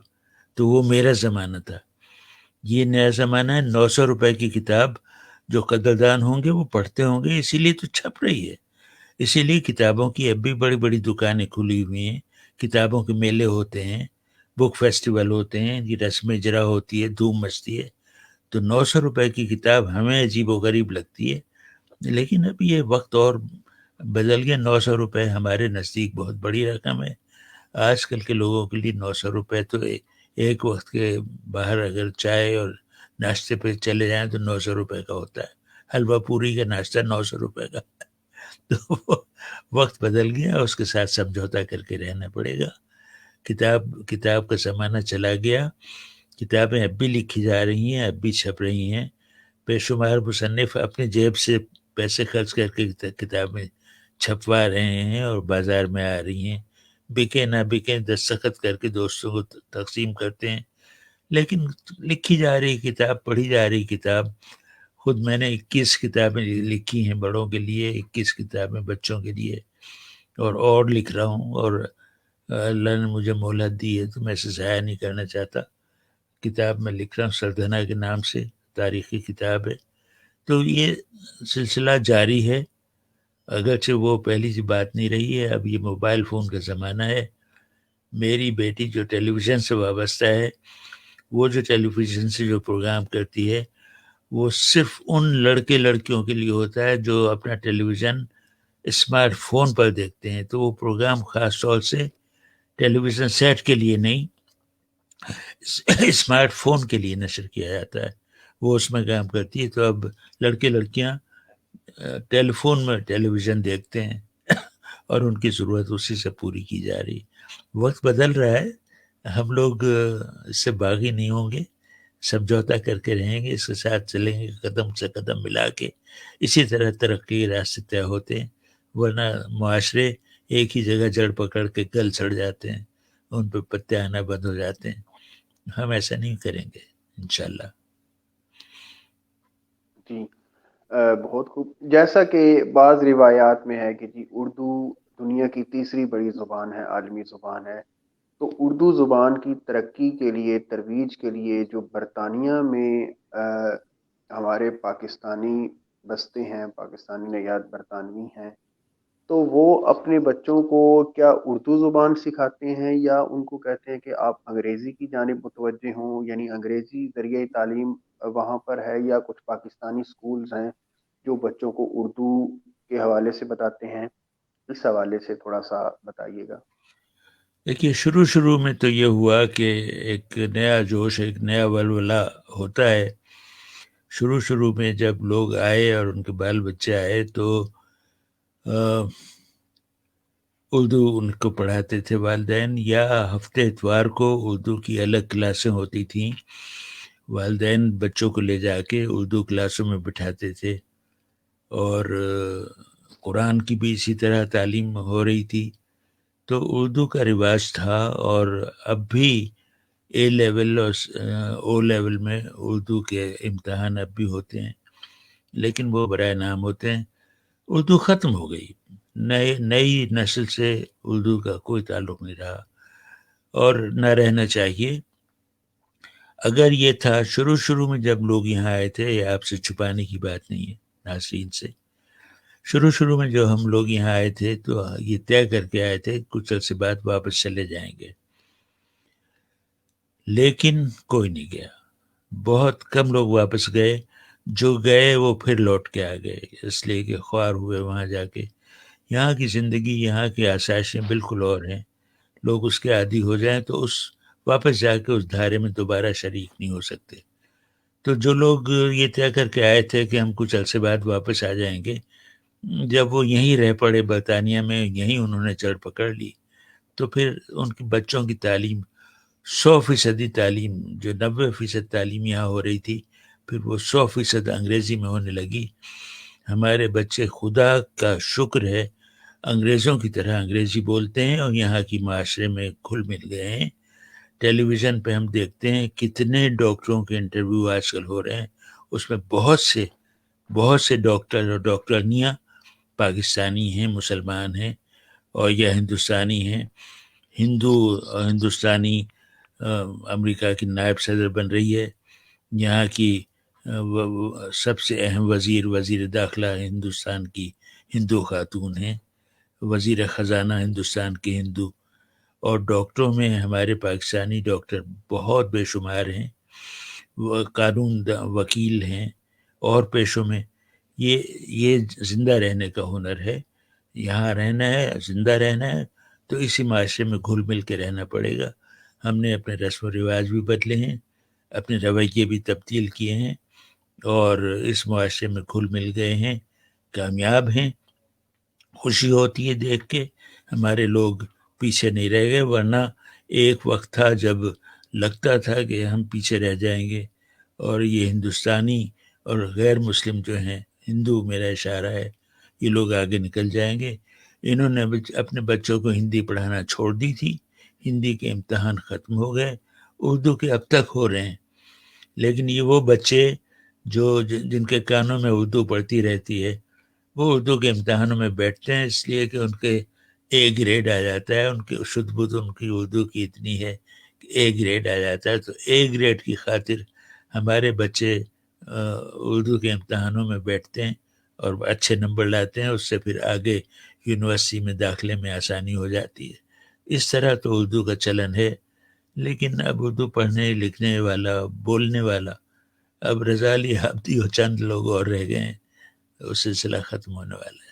تو وہ میرا زمانہ تھا. یہ نیا زمانہ ہے. 900 روپے کی کتاب جو قدردان ہوں گے وہ پڑھتے ہوں گے، اسی لیے تو چھپ رہی ہے. اسی لیے کتابوں کی اب بھی بڑی بڑی دکانیں کھلی ہوئی ہیں، کتابوں کے میلے ہوتے ہیں، بک فیسٹیول ہوتے ہیں، یہ رسم اجرا ہوتی ہے، دھوم مچتی ہے. تو 900 روپے کی کتاب ہمیں عجیب و غریب لگتی ہے، لیکن اب یہ وقت اور بدل گیا. 900 روپے ہمارے نزدیک بہت بڑی رقم ہے. آج کل کے لوگوں کے لیے 900 روپے تو ایک وقت کے باہر اگر چائے اور ناشتے پہ چلے جائیں تو 900 روپے کا ہوتا ہے. حلوہ پوری کا ناشتہ 900 روپے کا. تو وقت بدل گیا، اس کے ساتھ سمجھوتا کر کے رہنا پڑے گا. کتاب کا زمانہ چلا گیا. کتابیں اب بھی لکھی جا رہی ہیں، اب بھی چھپ رہی ہیں. بے شمار مصنف اپنی جیب سے پیسے خرچ کر کے کتابیں چھپوا رہے ہیں اور بازار میں آ رہی ہیں. بکے نہ بکے دستخط کر کے دوستوں کو تقسیم کرتے ہیں، لیکن لکھی جا رہی کتاب، پڑھی جا رہی کتاب. خود میں نے 21 کتابیں لکھی ہیں بڑوں کے لیے، 21 کتابیں بچوں کے لیے، اور لکھ رہا ہوں. اور اللہ نے مجھے مہلت دی ہے تو میں اسے ضائع نہیں کرنا چاہتا. کتاب میں لکھ رہا ہوں سردنا کے نام سے، تاریخی کتاب ہے. تو یہ سلسلہ جاری ہے، اگرچہ وہ پہلی سی بات نہیں رہی ہے. اب یہ موبائل فون کا زمانہ ہے. میری بیٹی جو ٹیلی ویژن سے وابستہ ہے، وہ جو ٹیلی ویژن سے جو پروگرام کرتی ہے، وہ صرف ان لڑکے لڑکیوں کے لیے ہوتا ہے جو اپنا ٹیلی ویژن اسمارٹ فون پر دیکھتے ہیں. تو وہ پروگرام خاص طور سے ٹیلی ویژن سیٹ کے لیے نہیں، اسمارٹ فون کے لیے نشر کیا جاتا ہے. وہ اس میں کام کرتی ہے. تو اب لڑکے لڑکیاں ٹیلی فون میں ٹیلی ویژن دیکھتے ہیں اور ان کی ضرورت اسی سے پوری کی جا رہی. وقت بدل رہا ہے، ہم لوگ اس سے باغی نہیں ہوں گے، سمجھوتا کر کے رہیں گے، اس کے ساتھ چلیں گے قدم سے قدم ملا کے. اسی طرح ترقی کے راستے طے ہوتے ہیں، ورنہ معاشرے ایک ہی جگہ جڑ پکڑ کے گل سڑ جاتے ہیں، ان پہ پتے آنا بند ہو جاتے ہیں. ہم ایسا نہیں کریں گے انشاءاللہ. جی، بہت خوب. جیسا کہ بعض روایات میں ہے کہ جی اردو دنیا کی تیسری بڑی زبان ہے، عالمی زبان ہے. تو اردو زبان کی ترقی کے لیے، ترویج کے لیے جو برطانیہ میں ہمارے پاکستانی بستے ہیں، پاکستانی نژاد برطانوی ہیں، تو وہ اپنے بچوں کو کیا اردو زبان سکھاتے ہیں یا ان کو کہتے ہیں کہ آپ انگریزی کی جانب متوجہ ہوں، یعنی انگریزی ذریعہ تعلیم وہاں پر ہے، یا کچھ پاکستانی سکولز ہیں جو بچوں کو اردو کے حوالے سے بتاتے ہیں؟ اس حوالے سے تھوڑا سا بتائیے گا. دیکھیے، شروع میں تو یہ ہوا کہ ایک نیا جوش، ایک نیا ولولہ ہوتا ہے. شروع میں جب لوگ آئے اور ان کے بال بچے آئے تو اردو ان کو پڑھاتے تھے والدین، یا ہفتے اتوار کو اردو کی الگ کلاسیں ہوتی تھیں، والدین بچوں کو لے جا کے اردو کلاسوں میں بٹھاتے تھے، اور قرآن کی بھی اسی طرح تعلیم ہو رہی تھی. تو اردو کا رواج تھا، اور اب بھی اے لیول اور او لیول میں اردو کے امتحان اب بھی ہوتے ہیں، لیکن وہ برائے نام ہوتے ہیں. اردو ختم ہو گئی، نئی نسل سے اردو کا کوئی تعلق نہیں رہا، اور نہ رہنا چاہیے. اگر یہ تھا شروع میں جب لوگ یہاں آئے تھے، یہ آپ سے چھپانے کی بات نہیں ہے ناظرین سے، شروع میں جو ہم لوگ یہاں آئے تھے تو یہ طے کر کے آئے تھے کچھ عرصے بعد واپس چلے جائیں گے، لیکن کوئی نہیں گیا. بہت کم لوگ واپس گئے، جو گئے وہ پھر لوٹ کے آ گئے، اس لیے کہ خوار ہوئے وہاں جا کے. یہاں کی زندگی، یہاں کی آسائشیں بالکل اور ہیں. لوگ اس کے عادی ہو جائیں تو واپس جا کے اس دھارے میں دوبارہ شریک نہیں ہو سکتے. تو جو لوگ یہ طے کر کے آئے تھے کہ ہم کچھ عرصے بعد واپس آ جائیں گے، جب وہ یہیں رہ پڑے برطانیہ میں، یہیں انہوں نے جڑ پکڑ لی، تو پھر ان کے بچوں کی تعلیم، 100% تعلیم، جو 90% تعلیم یہاں ہو رہی تھی، پھر وہ 100% انگریزی میں ہونے لگی. ہمارے بچے خدا کا شکر ہے انگریزوں کی طرح انگریزی بولتے ہیں، اور یہاں کی معاشرے میں گھل مل گئے ہیں. ٹیلی ویژن پہ ہم دیکھتے ہیں کتنے ڈاکٹروں کے انٹرویو آج کل ہو رہے ہیں، اس میں بہت سے ڈاکٹر اور ڈاکٹرنیاں پاکستانی ہیں، مسلمان ہیں، اور یا ہندوستانی ہیں. ہندوستانی امریکہ کی نائب صدر بن رہی ہے. یہاں کی سب سے اہم وزیر داخلہ ہندوستان کی ہندو خاتون ہیں، وزیر خزانہ ہندوستان کے ہندو. اور ڈاکٹروں میں ہمارے پاکستانی ڈاکٹر بہت بے شمار ہیں، وہ قانون وکیل ہیں، اور پیشوں میں. یہ زندہ رہنے کا ہنر ہے. یہاں رہنا ہے، زندہ رہنا ہے، تو اسی معاشرے میں گھل مل کے رہنا پڑے گا. ہم نے اپنے رسم و رواج بھی بدلے ہیں، اپنے رویے بھی تبدیل کیے ہیں، اور اس معاشرے میں گھل مل گئے ہیں، کامیاب ہیں. خوشی ہوتی ہے دیکھ کے ہمارے لوگ پیچھے نہیں رہ گئے، ورنہ ایک وقت تھا جب لگتا تھا کہ ہم پیچھے رہ جائیں گے، اور یہ ہندوستانی اور غیر مسلم جو ہیں، ہندو میرا اشارہ ہے، یہ لوگ آگے نکل جائیں گے. انہوں نے اپنے بچوں کو ہندی پڑھانا چھوڑ دی تھی، ہندی کے امتحان ختم ہو گئے، اردو کے اب تک ہو رہے ہیں. لیکن یہ وہ بچے جن کے کانوں میں اردو پڑھتی رہتی ہے، وہ اردو کے امتحانوں میں بیٹھتے ہیں، اس لیے کہ ان کے اے گریڈ آ جاتا ہے. ان کی شدھ بدھ ان کی اردو کی اتنی ہے کہ اے گریڈ آ جاتا ہے. تو اے گریڈ کی خاطر ہمارے بچے اردو کے امتحانوں میں بیٹھتے ہیں اور اچھے نمبر لاتے ہیں، اس سے پھر آگے یونیورسٹی میں داخلے میں آسانی ہو جاتی ہے. اس طرح تو اردو کا چلن ہے. لیکن اب اردو پڑھنے لکھنے والا، بولنے والا، اب رضا علی عابدی اور چند لوگ اور رہ گئے ہیں. وہ سلسلہ ختم ہونے والا ہے.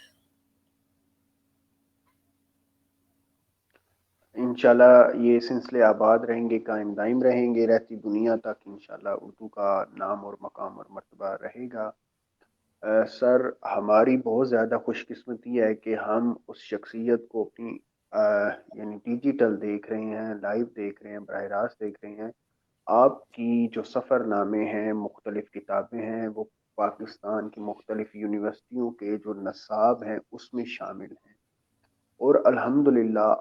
انشاءاللہ یہ سلسلے آباد رہیں گے، قائم دائم رہیں گے، رہتی دنیا تک انشاءاللہ اردو کا نام اور مقام اور مرتبہ رہے گا. سر، ہماری بہت زیادہ خوش قسمتی ہے کہ ہم اس شخصیت کو اپنی یعنی ڈیجیٹل دیکھ رہے ہیں، لائیو دیکھ رہے ہیں، براہ راست دیکھ رہے ہیں. آپ کی جو سفر نامے ہیں، مختلف کتابیں ہیں، وہ پاکستان کی مختلف یونیورسٹیوں کے جو نصاب ہیں اس میں شامل ہیں. اور الحمدللہ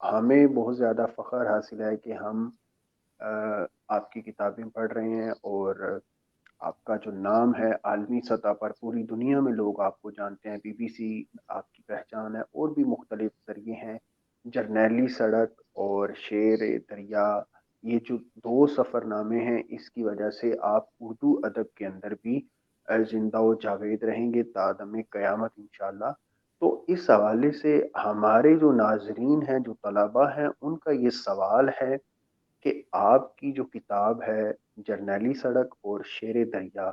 ہمیں بہت زیادہ فخر حاصل ہے کہ ہم آپ کی کتابیں پڑھ رہے ہیں، اور آپ کا جو نام ہے عالمی سطح پر پوری دنیا میں لوگ آپ کو جانتے ہیں. بی بی سی آپ کی پہچان ہے، اور بھی مختلف ذریعے ہیں. جرنیلی سڑک اور شیر دریا، یہ جو دو سفر نامے ہیں، اس کی وجہ سے آپ اردو ادب کے اندر بھی زندہ و جاوید رہیں گے تا دم قیامت انشاءاللہ. تو اس حوالے سے ہمارے جو ناظرین ہیں، جو طلباء ہیں، ان کا یہ سوال ہے کہ آپ کی جو کتاب ہے جرنیلی سڑک اور شیر دریا،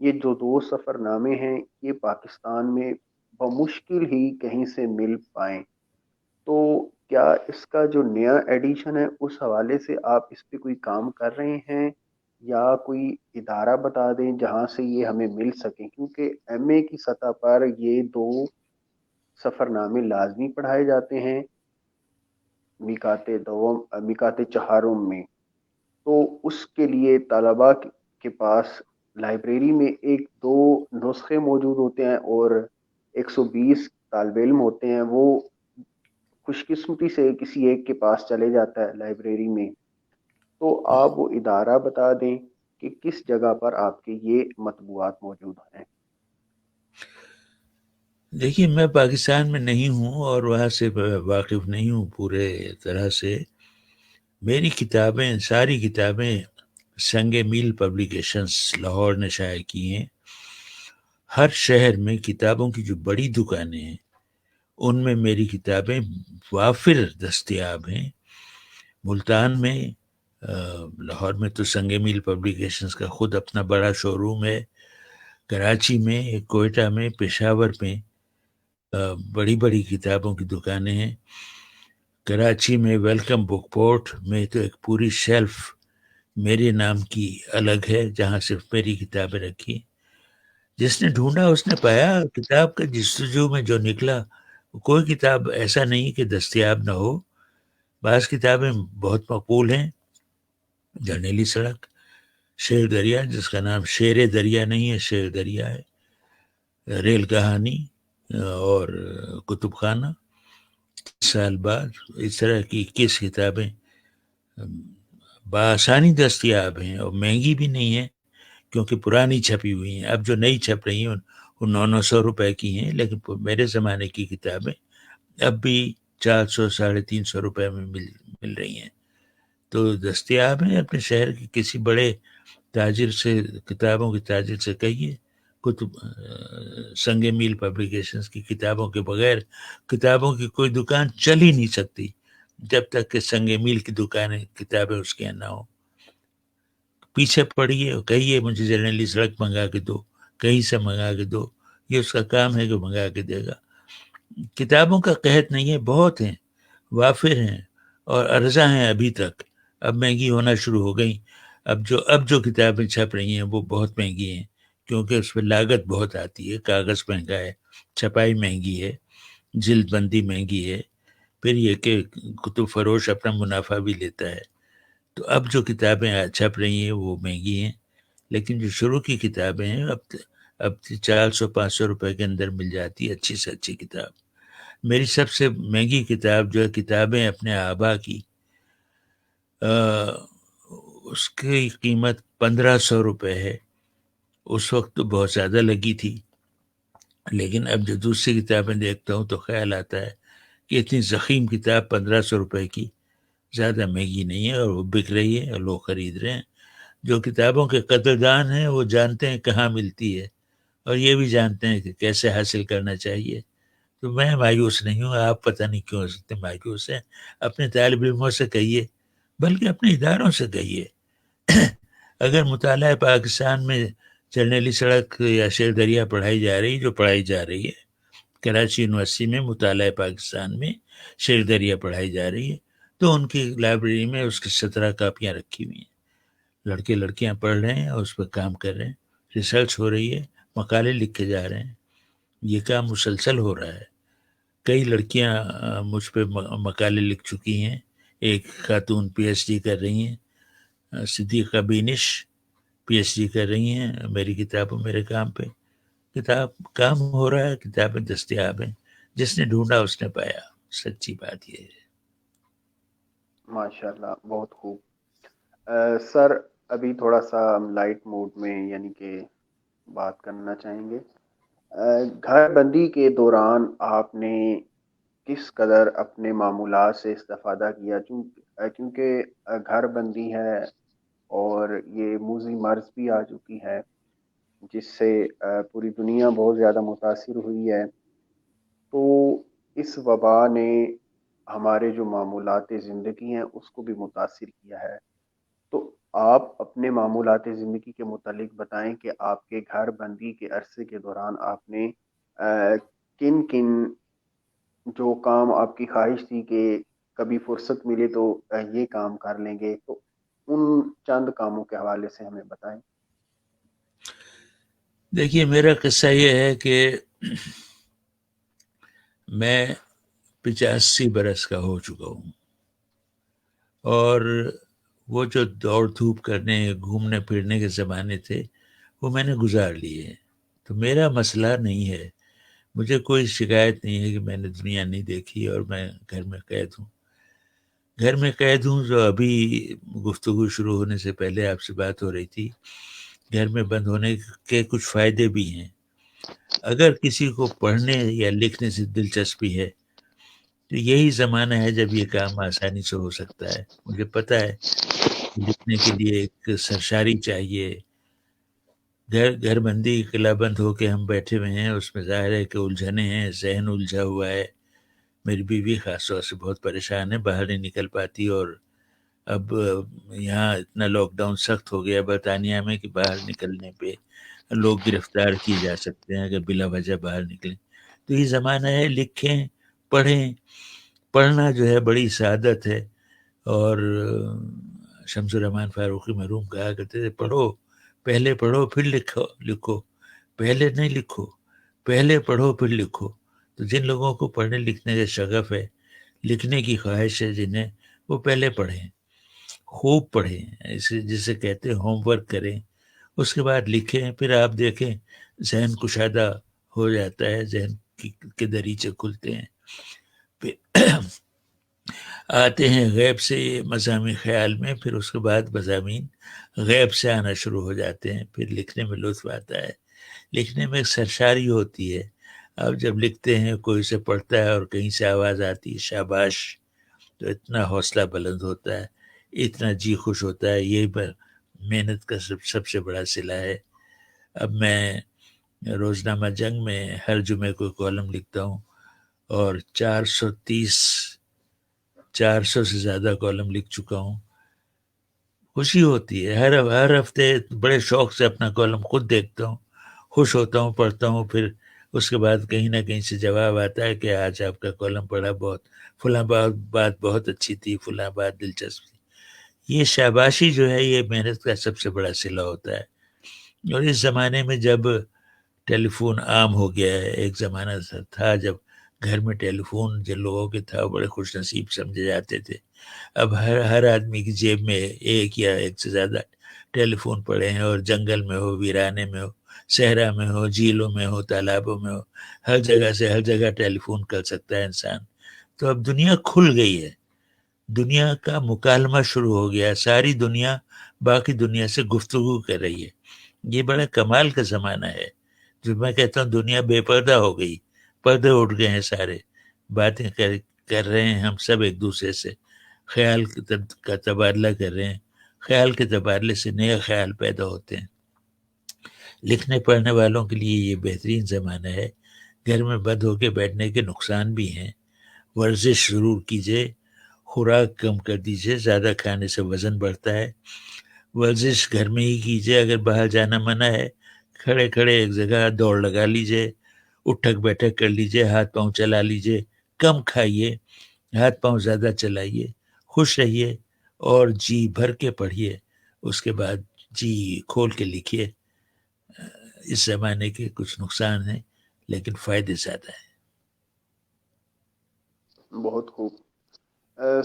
یہ جو دو سفر نامے ہیں، یہ پاکستان میں بمشکل ہی کہیں سے مل پائیں. تو کیا اس کا جو نیا ایڈیشن ہے اس حوالے سے آپ اس پہ کوئی کام کر رہے ہیں، یا کوئی ادارہ بتا دیں جہاں سے یہ ہمیں مل سکیں؟ کیونکہ ایم اے کی سطح پر یہ دو سفر نامے لازمی پڑھائے جاتے ہیں. میکات چہارم میں، تو اس کے لیے طلباء کے پاس لائبریری میں ایک دو نسخے موجود ہوتے ہیں اور 120 طالب علم ہوتے ہیں، وہ خوش قسمتی سے کسی ایک کے پاس چلے جاتا ہے لائبریری میں، تو آپ وہ ادارہ بتا دیں کہ کس جگہ پر آپ کے یہ مطبوعات موجود ہیں۔ دیکھیے میں پاکستان میں نہیں ہوں اور وہاں سے واقف نہیں ہوں پورے طرح سے. میری کتابیں، ساری کتابیں سنگ میل پبلیکیشنز لاہور نے شائع کی ہیں. ہر شہر میں کتابوں کی جو بڑی دکانیں ہیں ان میں میری کتابیں وافر دستیاب ہیں. ملتان میں، لاہور میں تو سنگ میل پبلیکیشنز کا خود اپنا بڑا شو روم ہے. کراچی میں، کوئٹہ میں، پشاور میں بڑی بڑی کتابوں کی دکانیں ہیں. کراچی میں ویلکم بک پورٹ میں تو ایک پوری شیلف میرے نام کی الگ ہے جہاں صرف میری کتابیں رکھی. جس نے ڈھونڈا اس نے پایا. کتاب کا جستجو میں جو نکلا، کوئی کتاب ایسا نہیں کہ دستیاب نہ ہو. بعض کتابیں بہت مقبول ہیں. جرنیلی سڑک، شیر دریا جس کا نام شیر دریا نہیں ہے، شیر دریا ہے، ریل کہانی اور کتب خانہ. سال بعد اس طرح کی 21 کتابیں بآسانی دستیاب ہیں اور مہنگی بھی نہیں ہیں کیونکہ پرانی چھپی ہوئی ہیں. اب جو نئی چھپ رہی ہیں وہ 900 روپے کی ہیں، لیکن میرے زمانے کی کتابیں اب بھی 400 350 روپے میں مل رہی ہیں. تو دستیاب ہیں. اپنے شہر کے کسی بڑے تاجر سے، کتابوں کے تاجر سے کہیے، سنگ میل پبلیکیشنز کی کتابوں کے بغیر کتابوں کی کوئی دکان چل ہی نہیں سکتی جب تک کہ سنگ میل کی دکانیں کتابیں اس کے نہ ہوں. پیچھے پڑیے اور کہیے مجھے جرنیلی سڑک منگا کے دو، کہیں سے منگا کے دو. یہ اس کا کام ہے کہ منگا کے دے گا. کتابوں کا قحط نہیں ہے، بہت ہیں، وافر ہیں اور ارزاں ہیں ابھی تک. اب مہنگی ہونا شروع ہو گئی. اب جو کتابیں چھپ رہی ہیں وہ بہت مہنگی ہیں کیونکہ اس پہ لاگت بہت آتی ہے. کاغذ مہنگا ہے، چھپائی مہنگی ہے، جلد بندی مہنگی ہے، پھر یہ کہ کتب فروش اپنا منافع بھی لیتا ہے. تو اب جو کتابیں چھپ رہی ہیں وہ مہنگی ہیں، لیکن جو شروع کی کتابیں ہیں اب 400 500 روپے کے اندر مل جاتی ہے اچھی سے اچھی کتاب. میری سب سے مہنگی کتاب جو ہے کتابیں اپنے آبا کی، اس کی قیمت 1500 روپے ہے. اس وقت تو بہت زیادہ لگی تھی، لیکن اب جو دوسری کتابیں دیکھتا ہوں تو خیال آتا ہے کہ اتنی ضخیم کتاب 1500 روپے کی زیادہ مہنگی نہیں ہے اور وہ بک رہی ہے اور لوگ خرید رہے ہیں. جو کتابوں کے قدردان ہیں وہ جانتے ہیں کہاں ملتی ہے اور یہ بھی جانتے ہیں کہ کیسے حاصل کرنا چاہیے. تو میں مایوس نہیں ہوں. آپ پتہ نہیں کیوں اتنے مایوس ہیں. اپنے طالب علموں سے کہیے، بلکہ اپنے اداروں سے کہیے. اگر مطالعہ پاکستان میں جرنیلی سڑک یا شیر دریا پڑھائی جا رہی، جو پڑھائی جا رہی ہے کراچی یونیورسٹی میں، مطالعہ پاکستان میں شیر دریا پڑھائی جا رہی ہے، تو ان کی لائبریری میں اس کی 17 کاپیاں رکھی ہوئی ہیں. لڑکے لڑکیاں پڑھ رہے ہیں اور اس پہ کام کر رہے ہیں. ریسرچ ہو رہی ہے، مقالے لکھے جا رہے ہیں. یہ کام مسلسل ہو رہا ہے. کئی لڑکیاں مجھ پہ مقالے لکھ چکی ہیں. ایک خاتون پی ایچ ڈی کر رہی ہیں، صدیقہ بینش پی ایچ ڈی کر رہی ہیں میری کتابوں، میرے کام پہ. کتاب کام ہو رہا ہے، کتابیں دستیاب ہیں. جس نے ڈھونڈا اس نے پایا. سچی بات یہ ہے. ماشاء اللہ، بہت خوب. سر، ابھی تھوڑا سا ہم لائٹ موڈ میں یعنی کہ بات کرنا چاہیں گے. گھر بندی کے دوران آپ نے کس قدر اپنے معمولات سے استفادہ کیا؟ کیونکہ گھر بندی ہے اور یہ موذی مرض بھی آ چکی ہے جس سے پوری دنیا بہت زیادہ متاثر ہوئی ہے. تو اس وبا نے ہمارے جو معمولات زندگی ہیں اس کو بھی متاثر کیا ہے. تو آپ اپنے معمولات زندگی کے متعلق بتائیں کہ آپ کے گھر بندی کے عرصے کے دوران آپ نے کن کن جو کام آپ کی خواہش تھی کہ کبھی فرصت ملے تو یہ کام کر لیں گے، تو ان چند کاموں کے حوالے سے ہمیں بتائیں. دیکھیے میرا قصہ یہ ہے کہ میں 85 برس کا ہو چکا ہوں. اور وہ جو دوڑ دھوپ کرنے گھومنے پھرنے کے زمانے تھے وہ میں نے گزار لیے ہیں. تو میرا مسئلہ نہیں ہے، مجھے کوئی شکایت نہیں ہے کہ میں نے دنیا نہیں دیکھی اور میں گھر میں قید ہوں. گھر میں قید ہوں جو ابھی گفتگو شروع ہونے سے پہلے آپ سے بات ہو رہی تھی، گھر میں بند ہونے کے کچھ فائدے بھی ہیں. اگر کسی کو پڑھنے یا لکھنے سے دلچسپی ہے تو یہی زمانہ ہے جب یہ کام آسانی سے ہو سکتا ہے. مجھے پتہ ہے لکھنے کے لیے ایک سرشاری چاہیے. گھر بندی قلعہ بند ہو کے ہم بیٹھے ہوئے ہیں، اس میں ظاہر ہے کہ الجھنیں ہیں، ذہن الجھا ہوا ہے. میری بیوی خاص طور سے بہت پریشان ہے، باہر نہیں نکل پاتی. اور اب یہاں اتنا لاک ڈاؤن سخت ہو گیا برطانیہ میں کہ باہر نکلنے پہ لوگ گرفتار کیے جا سکتے ہیں اگر بلا وجہ باہر نکلیں. تو یہ زمانہ ہے لکھیں، پڑھیں. پڑھنا جو ہے بڑی سعادت ہے. اور شمس الرحمن فاروقی مرحوم کہا کرتے تھے پڑھو، پہلے پڑھو پھر لکھو. پہلے نہیں لکھو، پہلے پڑھو پھر لکھو. تو جن لوگوں کو پڑھنے لکھنے کا شغف ہے، لکھنے کی خواہش ہے جنہیں، وہ پہلے پڑھیں، خوب پڑھیں، جسے کہتے ہیں ہوم ورک کریں، اس کے بعد لکھیں. پھر آپ دیکھیں ذہن کشادہ ہو جاتا ہے، ذہن کے دریچے کھلتے ہیں. پھر آتے ہیں غیب سے مضامین خیال میں، پھر اس کے بعد مضامین غیب سے آنا شروع ہو جاتے ہیں. پھر لکھنے میں لطف آتا ہے. لکھنے میں ایک سرشاری ہوتی ہے. اب جب لکھتے ہیں کوئی سے پڑھتا ہے اور کہیں سے آواز آتی ہے شاباش، تو اتنا حوصلہ بلند ہوتا ہے، اتنا جی خوش ہوتا ہے. یہ محنت کا سب سے بڑا صلہ ہے. اب میں روزنامہ جنگ میں ہر جمعے کو کالم لکھتا ہوں اور 400 سے زیادہ کالم لکھ چکا ہوں. خوشی ہوتی ہے، ہر ہفتے بڑے شوق سے اپنا کالم خود دیکھتا ہوں، خوش ہوتا ہوں، پڑھتا ہوں. پھر اس کے بعد کہیں نہ کہیں سے جواب آتا ہے کہ آج آپ کا کالم پڑھا، بہت فلاں بات بہت اچھی تھی، فلاں بات دلچسپ تھی. یہ شاباشی جو ہے یہ محنت کا سب سے بڑا صلہ ہوتا ہے. اور اس زمانے میں جب ٹیلی فون عام ہو گیا ہے، ایک زمانہ تھا جب گھر میں ٹیلی فون جن لوگوں کے تھا بڑے خوش نصیب سمجھے جاتے تھے. اب ہر آدمی کی جیب میں ایک یا ایک سے زیادہ ٹیلی فون پڑے ہیں، اور جنگل میں ہو، ویرانے میں ہو، صحرا میں ہو، جھیلوں میں ہو، تالابوں میں ہو، ہر جگہ سے ہر جگہ ٹیلی فون کر سکتا ہے انسان. تو اب دنیا کھل گئی ہے، دنیا کا مکالمہ شروع ہو گیا. ساری دنیا باقی دنیا سے گفتگو کر رہی ہے. یہ بڑا کمال کا زمانہ ہے. جو میں کہتا ہوں دنیا بے پردہ ہو گئی، پردے اٹھ گئے ہیں سارے. باتیں کر رہے ہیں ہم سب ایک دوسرے سے، خیال کا تبادلہ کر رہے ہیں. خیال کے تبادلے سے نئے خیال پیدا ہوتے ہیں. لکھنے پڑھنے والوں کے لیے یہ بہترین زمانہ ہے. گھر میں بند ہو کے بیٹھنے کے نقصان بھی ہیں. ورزش ضرور کیجیے، خوراک کم کر دیجیے، زیادہ کھانے سے وزن بڑھتا ہے. ورزش گھر میں ہی کیجیے، اگر باہر جانا منع ہے کھڑے کھڑے ایک جگہ دوڑ لگا لیجیے، اٹھک بیٹھک کر لیجیے، ہاتھ پاؤں چلا لیجیے. کم کھائیے، ہاتھ پاؤں زیادہ چلائیے، خوش رہیے اور جی بھر کے پڑھیے. اس کے بعد جی کھول کے لکھیے. اس زمانے کے کچھ نقصان ہیں لیکن فائدے زیادہ ہیں. بہت خوب.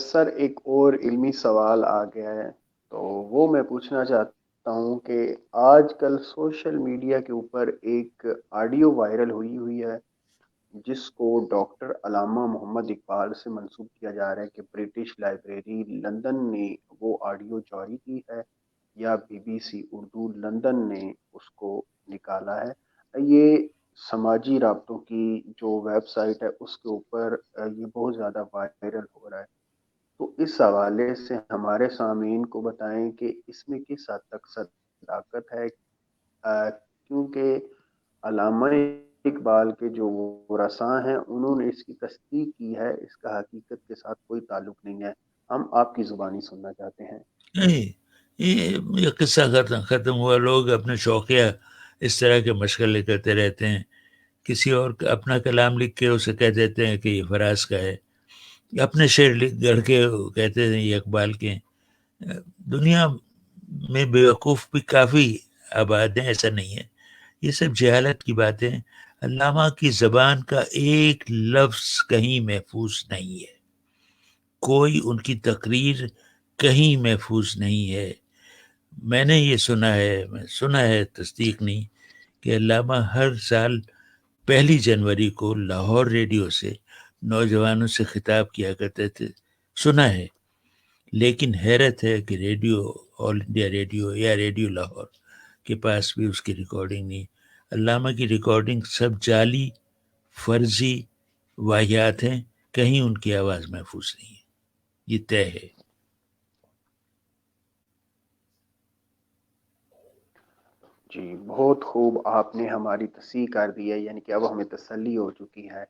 سر ایک اور علمی سوال آ گیا ہے، تو وہ میں پوچھنا چاہتا ہوں کہ آج کل سوشل میڈیا کے اوپر ایک آڈیو وائرل ہوئی ہے جس کو ڈاکٹر علامہ محمد اقبال سے منسوب کیا جا رہا ہے کہ برٹش لائبریری لندن نے وہ آڈیو جاری کی ہے یا B B C Urdu London نے اس کو نکالا ہے. یہ سماجی رابطوں کی جو ویب سائٹ ہے اس کے اوپر یہ بہت زیادہ وائرل ہو رہا ہے. تو اس حوالے سے ہمارے سامعین کو بتائیں کہ اس میں کس حد تک صداقت ہے، کیونکہ علامہ اقبال کے جو ورثاء ہیں انہوں نے اس کی تصدیق کی ہے، اس کا حقیقت کے ساتھ کوئی تعلق نہیں ہے. ہم آپ کی زبانی سننا چاہتے ہیں. نہیں، یہ قصہ ختم ہوا. لوگ اپنے شوقیہ اس طرح کے مشغلے کرتے رہتے ہیں. کسی اور اپنا کلام لکھ کے اسے کہہ دیتے ہیں کہ یہ فراز کا ہے، اپنے شعر گڑھ کے کہتے ہیں یہ اقبال کے ہیں. دنیا میں بیوقوف بھی کافی آباد ہیں، ایسا نہیں ہے. یہ سب جہالت کی باتیں ہیں. علامہ کی زبان کا ایک لفظ کہیں محفوظ نہیں ہے. کوئی ان کی تقریر کہیں محفوظ نہیں ہے. میں نے یہ سنا ہے تصدیق نہیں کہ علامہ ہر سال 1 جنوری کو لاہور ریڈیو سے نوجوانوں سے خطاب کیا کرتے تھے. سنا ہے، لیکن حیرت ہے کہ ریڈیو آل انڈیا ریڈیو یا ریڈیو لاہور کے پاس بھی اس کی ریکارڈنگ نہیں. علامہ کی ریکارڈنگ سب جعلی، فرضی واحیات ہیں، کہیں ان کی آواز محفوظ نہیں ہے. یہ طے ہے. جی بہت خوب، آپ نے ہماری تصحیح کر دی ہے، یعنی کہ اب ہمیں تسلی ہو چکی ہے.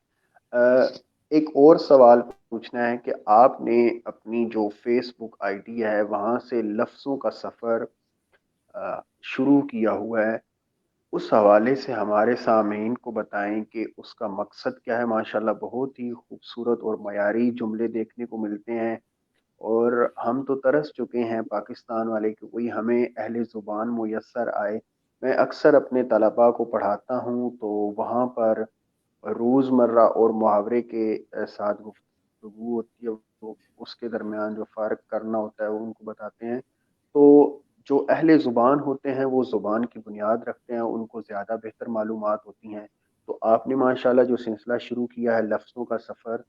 ایک اور سوال پوچھنا ہے کہ آپ نے اپنی جو فیس بک آئی ڈی ہے وہاں سے لفظوں کا سفر شروع کیا ہوا ہے، اس حوالے سے ہمارے سامعین کو بتائیں کہ اس کا مقصد کیا ہے. ماشاءاللہ بہت ہی خوبصورت اور معیاری جملے دیکھنے کو ملتے ہیں، اور ہم تو ترس چکے ہیں پاکستان والے کہ کوئی ہمیں اہل زبان میسر آئے. میں اکثر اپنے طلباء کو پڑھاتا ہوں تو وہاں پر روزمرہ اور محاورے کے ساتھ گفتگو ہوتی ہے، وہ اس کے درمیان جو فرق کرنا ہوتا ہے وہ ان کو بتاتے ہیں. تو جو اہل زبان ہوتے ہیں وہ زبان کی بنیاد رکھتے ہیں، ان کو زیادہ بہتر معلومات ہوتی ہیں. تو آپ نے ماشاءاللہ جو سلسلہ شروع کیا ہے لفظوں کا سفر،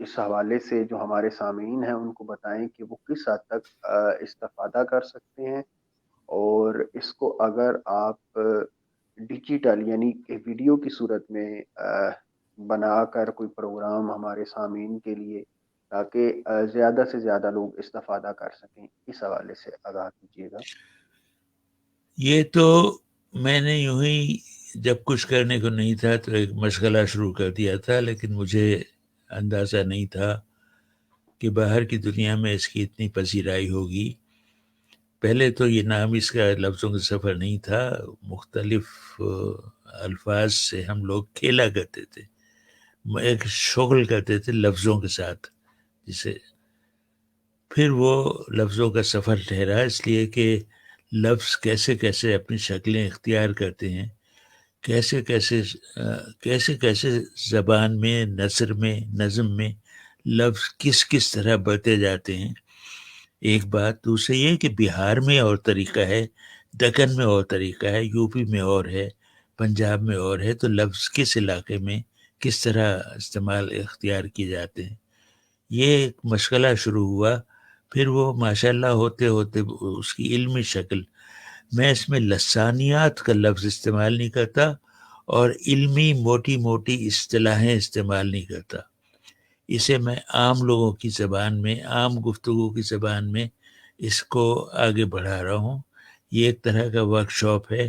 اس حوالے سے جو ہمارے سامعین ہیں ان کو بتائیں کہ وہ کس حد تک استفادہ کر سکتے ہیں. اور اس کو اگر آپ ڈیجیٹل یعنی کہ ویڈیو کی صورت میں بنا کر کوئی پروگرام ہمارے سامعین کے لیے، تاکہ زیادہ سے زیادہ لوگ استفادہ کر سکیں، اس حوالے سے آگاہ کیجیے گا. یہ تو میں نے یوں ہی جب کچھ کرنے کو نہیں تھا تو ایک مشغلہ شروع کر دیا تھا، لیکن مجھے اندازہ نہیں تھا کہ باہر کی دنیا میں اس کی اتنی پذیرائی ہوگی. پہلے تو یہ نام اس کا لفظوں کا سفر نہیں تھا، مختلف الفاظ سے ہم لوگ کھیلا کرتے تھے، ایک شغل کرتے تھے لفظوں کے ساتھ، جسے پھر وہ لفظوں کا سفر ٹھہرا، اس لیے کہ لفظ کیسے کیسے اپنی شکلیں اختیار کرتے ہیں، کیسے کیسے زبان میں، نثر میں، نظم میں لفظ کس کس طرح بڑھتے جاتے ہیں. ایک بات. دوسرے یہ کہ بہار میں اور طریقہ ہے، دکن میں اور طریقہ ہے، یو پی میں اور ہے، پنجاب میں اور ہے، تو لفظ کس علاقے میں کس طرح استعمال اختیار کیے جاتے ہیں. یہ ایک مشغلہ شروع ہوا. پھر وہ ماشاءاللہ ہوتے ہوتے اس کی علمی شکل. میں اس میں لسانیات کا لفظ استعمال نہیں کرتا اور علمی موٹی موٹی اصطلاحیں استعمال نہیں کرتا. اسے میں عام لوگوں کی زبان میں، عام گفتگو کی زبان میں اس کو آگے بڑھا رہا ہوں. یہ ایک طرح کا ورکشاپ ہے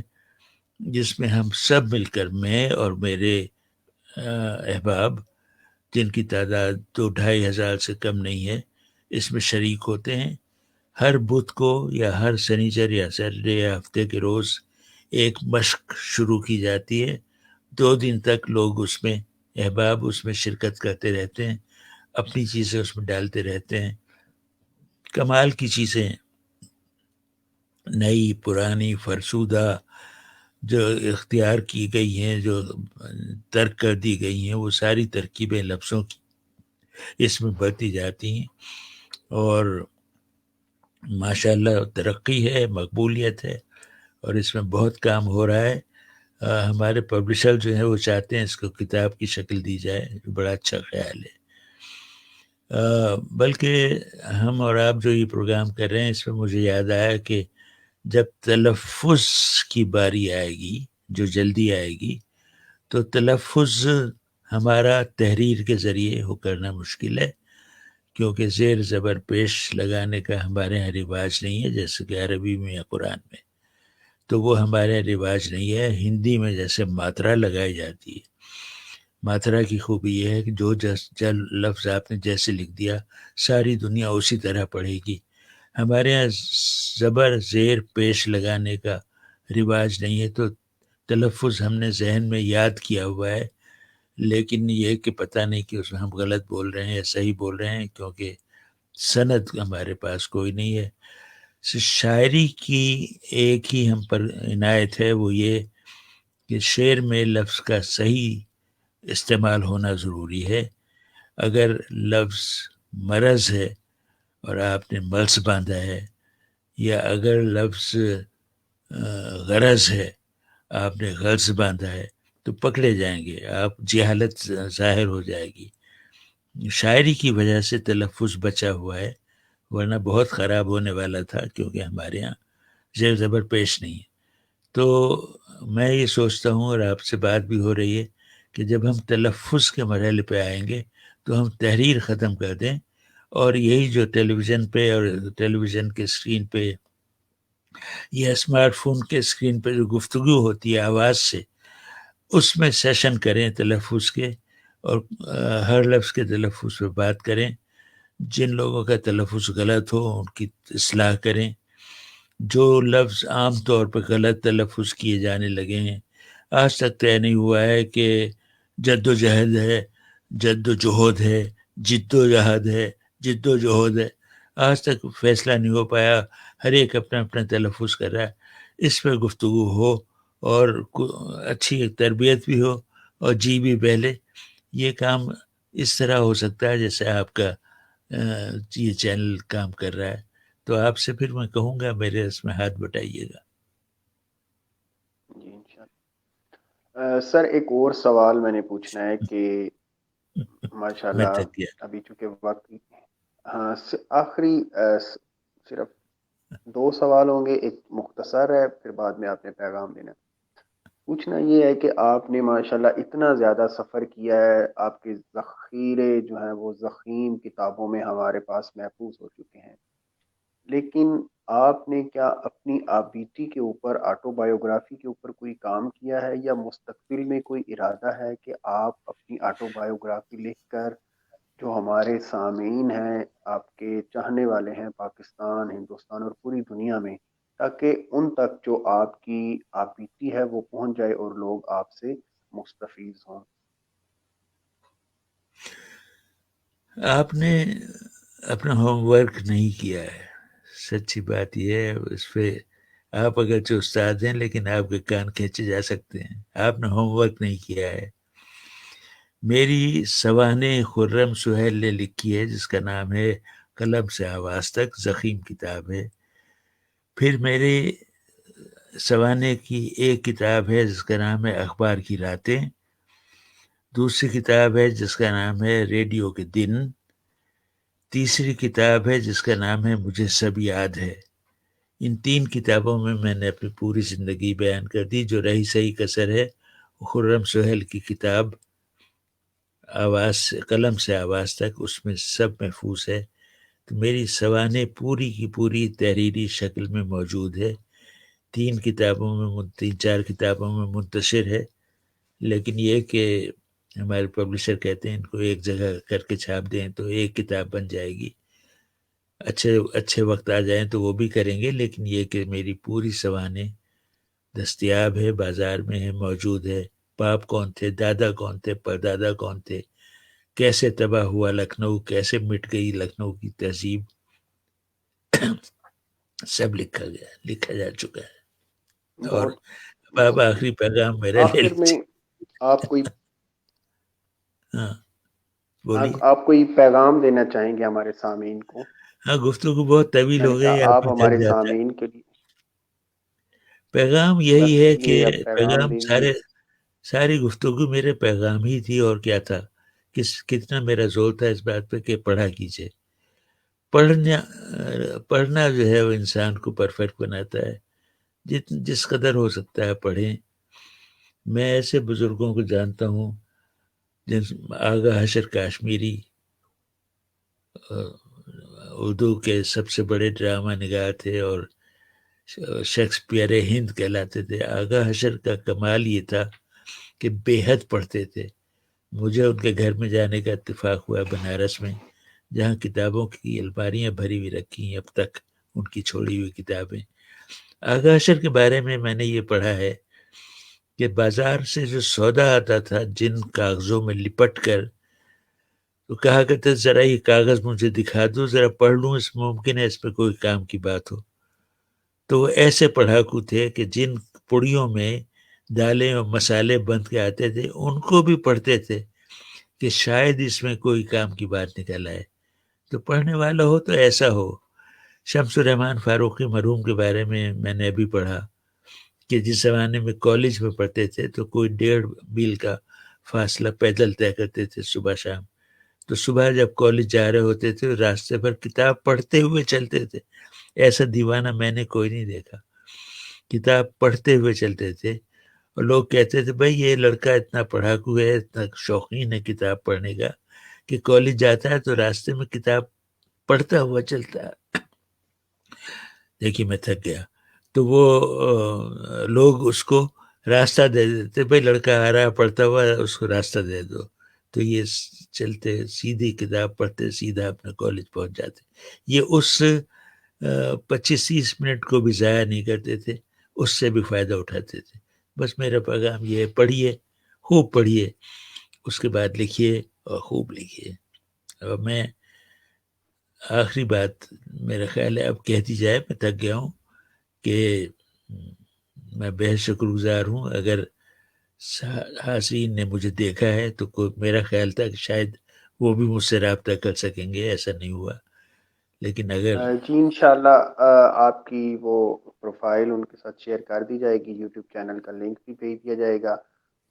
جس میں ہم سب مل کر، میں اور میرے احباب جن کی تعداد 2-2.5 ہزار سے کم نہیں ہے، اس میں شریک ہوتے ہیں. ہر بدھ کو یا ہر سنیچر یا سیٹرڈے یا ہفتے کے روز ایک مشق شروع کی جاتی ہے. 2 دن تک لوگ اس میں، احباب اس میں شرکت کرتے رہتے ہیں، اپنی چیزیں اس میں ڈالتے رہتے ہیں. کمال کی چیزیں، نئی پرانی فرسودہ جو اختیار کی گئی ہیں، جو ترک کر دی گئی ہیں، وہ ساری ترکیبیں لفظوں کی اس میں بڑھتی جاتی ہیں. اور ماشاءاللہ ترقی ہے، مقبولیت ہے، اور اس میں بہت کام ہو رہا ہے. ہمارے پبلشر جو ہیں وہ چاہتے ہیں اس کو کتاب کی شکل دی جائے، بڑا اچھا خیال ہے. بلکہ ہم اور آپ جو یہ پروگرام کر رہے ہیں، اس میں مجھے یاد آیا کہ جب تلفظ کی باری آئے گی، جو جلدی آئے گی، تو تلفظ ہمارا تحریر کے ذریعے ہو کرنا مشکل ہے، کیونکہ زیر زبر پیش لگانے کا ہمارے یہاں رواج نہیں ہے، جیسے کہ عربی میں یا قرآن میں. تو وہ ہمارے یہاں رواج نہیں ہے. ہندی میں جیسے ماترا لگائی جاتی ہے. ماترا کی خوبی یہ ہے کہ جو لفظ آپ نے جیسے لکھ دیا، ساری دنیا اسی طرح پڑھے گی. ہمارے یہاں زبر زیر پیش لگانے کا رواج نہیں ہے، تو تلفظ ہم نے ذہن میں یاد کیا ہوا ہے، لیکن یہ کہ پتہ نہیں کہ اس میں ہم غلط بول رہے ہیں یا صحیح بول رہے ہیں، کیونکہ سند ہمارے پاس کوئی نہیں ہے. شاعری کی ایک ہی ہم پر عنایت ہے، وہ یہ کہ شعر میں لفظ کا صحیح استعمال ہونا ضروری ہے. اگر لفظ مرض ہے اور آپ نے ملس باندھا ہے، یا اگر لفظ غرض ہے، آپ نے غرض باندھا ہے، تو پکڑے جائیں گے، آپ جہالت ظاہر ہو جائے گی۔ شاعری کی وجہ سے تلفظ بچا ہوا ہے، ورنہ بہت خراب ہونے والا تھا، کیونکہ ہمارے یہاں زیر زبر پیش نہیں ہے۔ تو میں یہ سوچتا ہوں، اور آپ سے بات بھی ہو رہی ہے، کہ جب ہم تلفظ کے مرحلے پہ آئیں گے تو ہم تحریر ختم کر دیں، اور یہی جو ٹیلی ویژن پہ اور ٹیلی ویژن کے اسکرین پہ یا اسمارٹ فون کے اسکرین پہ جو گفتگو ہوتی ہے آواز سے، اس میں سیشن کریں تلفظ کے، اور ہر لفظ کے تلفظ پہ بات کریں۔ جن لوگوں کا تلفظ غلط ہو ان کی اصلاح کریں۔ جو لفظ عام طور پہ غلط تلفظ کیے جانے لگے ہیں، آج تک طے نہیں ہوا ہے کہ جد و جہد ہے، جد و جہد ہے، جد و جہد ہے، جد و جہد ہے، آج تک فیصلہ نہیں ہو پایا۔ ہر ایک اپنا اپنا تلفظ کر رہا ہے۔ اس پہ گفتگو ہو، اور اچھی تربیت بھی ہو، اور جی بھی پہلے۔ یہ کام اس طرح ہو سکتا ہے جیسے آپ کا یہ چینل کام کر رہا ہے۔ تو آپ سے پھر میں کہوں گا میرے اس میں ہاتھ بٹائیے گا۔ جی انشاءاللہ۔ سر ایک اور سوال میں نے پوچھنا ہے کہ ماشاء میں اللہ تھک گیا۔ ابھی چونکہ وقت، ہاں آخری صرف دو سوال ہوں گے، ایک مختصر ہے، پھر بعد میں آپ نے پیغام دینا۔ پوچھنا یہ ہے کہ آپ نے ماشاءاللہ اتنا زیادہ سفر کیا ہے، آپ کے ذخیرے جو ہیں وہ ضخیم کتابوں میں ہمارے پاس محفوظ ہو چکے ہیں، لیکن آپ نے کیا اپنی آبیتی کے اوپر، آٹو بایوگرافی کے اوپر کوئی کام کیا ہے، یا مستقبل میں کوئی ارادہ ہے کہ آپ اپنی آٹو بایوگرافی لکھ کر جو ہمارے سامعین ہیں، آپ کے چاہنے والے ہیں پاکستان، ہندوستان اور پوری دنیا میں، تاکہ ان تک جو آپ کی آبیتی ہے وہ پہنچ جائے اور لوگ آپ سے مستفیض ہوں؟ آپ نے اپنا ہوم ورک نہیں کیا ہے، سچی بات یہ ہے۔ اس پہ آپ اگرچہ استاد ہیں، لیکن آپ کے کان کھینچے جا سکتے ہیں۔ آپ نے ہوم ورک نہیں کیا ہے۔ میری سوانح خرم سہیل نے لکھی ہے، جس کا نام ہے قلم سے آواز تک، ضخیم کتاب ہے۔ پھر میرے سوانح کی ایک کتاب ہے جس کا نام ہے اخبار کی راتیں، دوسری کتاب ہے جس کا نام ہے ریڈیو کے دن، تیسری کتاب ہے جس کا نام ہے مجھے سب یاد ہے۔ ان تین کتابوں میں نے اپنی پوری زندگی بیان کر دی۔ جو رہی صحیح کسر ہے، خرم سہیل کی کتاب آواز سے، قلم سے آواز تک، اس میں سب محفوظ ہے۔ تو میری سوانح پوری کی پوری تحریری شکل میں موجود ہے، تین کتابوں میں، تین چار کتابوں میں منتشر ہے۔ لیکن یہ کہ ہمارے پبلشر کہتے ہیں ان کو ایک جگہ کر کے چھاپ دیں تو ایک کتاب بن جائے گی، اچھے وقت آ جائیں تو وہ بھی کریں گے، لیکن یہ کہ میری پوری سوانح دستیاب ہے، بازار میں ہے، موجود ہے۔ باپ کون تھے، دادا کون تھے، پردادا کون تھے، کیسے تباہ ہوا لکھنؤ، کیسے مٹ گئی لکھنؤ کی تہذیب، سب لکھا جا چکا ہے۔ اور بہت اب آپ بہت خوب۔ آخری پیغام میرا لے آخر میں لیجیے۔ آپ کوئی ہاں بولیے۔ آپ کوئی پیغام دینا چاہیں گے ہمارے سامعین کو؟ ہاں، گفتگو بہت طویل یعنی ہو گئی، آپ آدمی تھک ہمارے جاتا ہے۔ سامعین کے لیے پیغام یہی بس ہے کہ یہ اب پیغام پیغام دیجیے۔ ساری گفتگو میرے پیغام ہی تھی، اور کیا تھا، کتنا میرا زور تھا اس بات پہ کہ پڑھا کیجیے۔ پڑھنا جو ہے وہ انسان کو پرفیکٹ بناتا ہے۔ جس قدر ہو سکتا ہے پڑھیں۔ میں ایسے بزرگوں کو جانتا ہوں، آغا حشر کاشمیری اردو کے سب سے بڑے ڈرامہ نگار تھے، اور شیکسپیئر ہند کہلاتے تھے۔ آغا حشر کا کمال یہ تھا کہ بے حد پڑھتے تھے۔ مجھے ان کے گھر میں جانے کا اتفاق ہوا بنارس میں، جہاں کتابوں کی الماریاں بھری ہوئی رکھی ہیں اب تک، ان کی چھوڑی ہوئی کتابیں۔ آغا حشر کے بارے میں نے یہ پڑھا ہے کہ بازار سے جو سودا آتا تھا جن کاغذوں میں لپٹ کر، تو کہا کرتے ذرا یہ کاغذ مجھے دکھا دو، ذرا پڑھ لوں، اس ممکن ہے اس پہ کوئی کام کی بات ہو۔ تو وہ ایسے پڑھاکو تھے کہ جن پڑیوں میں دالیں اور مسالے بند کے آتے تھے ان کو بھی پڑھتے تھے کہ شاید اس میں کوئی کام کی بات نکل آئے۔ تو پڑھنے والا ہو تو ایسا ہو. شمس الرحمان فاروقی مرحوم کے بارے میں نے ابھی پڑھا کہ جس زمانے میں کالج میں پڑھتے تھے تو کوئی 1.5 میل کا فاصلہ پیدل طے کرتے تھے صبح شام. تو صبح جب کالج جا رہے ہوتے تھے راستے پر کتاب پڑھتے ہوئے چلتے تھے. ایسا دیوانہ میں نے کوئی نہیں دیکھا. کتاب پڑھتے ہوئے چلتے تھے اور لوگ کہتے تھے بھائی یہ لڑکا اتنا پڑھاکو ہے، اتنا شوقین ہے کتاب پڑھنے کا کہ کالج جاتا ہے تو راستے میں کتاب پڑھتا ہوا چلتا ہے. دیکھیے میں تھک گیا. تو وہ لوگ اس کو راستہ دے دیتے، بھائی لڑکا آ رہا ہے پڑھتا ہوا، اس کو راستہ دے دو. تو یہ چلتے سیدھی کتاب پڑھتے سیدھا اپنے کالج پہنچ جاتے. یہ اس 25-30 منٹ کو بھی ضائع نہیں کرتے تھے، اس سے بھی فائدہ اٹھاتے تھے. بس میرا پیغام یہ ہے، پڑھیے، خوب پڑھیے، اس کے بعد لکھیے اور خوب لکھیے. اور میں آخری بات میرا خیال ہے اب کہہ دی جائے، میں تھک گیا ہوں، کہ میں بے شکر گزار ہوں. اگر حاسین نے مجھے دیکھا ہے تو میرا خیال تھا کہ شاید وہ بھی مجھ سے رابطہ کر سکیں گے، ایسا نہیں ہوا. لیکن اگر جی انشاءاللہ آپ کی وہ پروفائل ان کے ساتھ شیئر کر دی جائے گی، یوٹیوب چینل کا لنک بھی بھیج دیا جائے گا،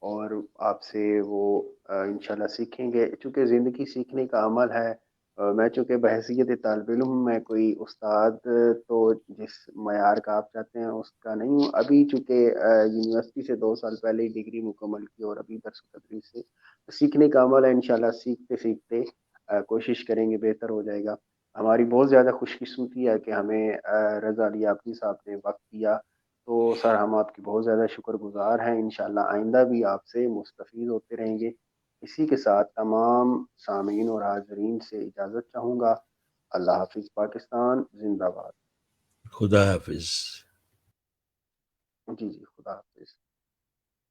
اور آپ سے وہ انشاءاللہ سیکھیں گے. چونکہ زندگی سیکھنے کا عمل ہے. میں چونکہ بحیثیت طالب علم میں کوئی استاد تو جس معیار کا آپ چاہتے ہیں اس کا نہیں ہوں. ابھی چونکہ یونیورسٹی سے 2 سال پہلے ہی ڈگری مکمل کی اور ابھی درس و تدریس سے سیکھنے کا عمل ہے. انشاءاللہ سیکھتے سیکھتے کوشش کریں گے بہتر ہو جائے گا. ہماری بہت زیادہ خوش قسمتی ہے کہ ہمیں رضا علی یاغی صاحب نے وقت دیا. تو سر ہم آپ کی بہت زیادہ شکر گزار ہیں. انشاءاللہ آئندہ بھی آپ سے مستفید ہوتے رہیں گے. اسی کے ساتھ تمام سامعین اور حاضرین سے اجازت چاہوں گا. اللہ حافظ. پاکستان زندہ باد. خدا حافظ. جی جی خدا حافظ.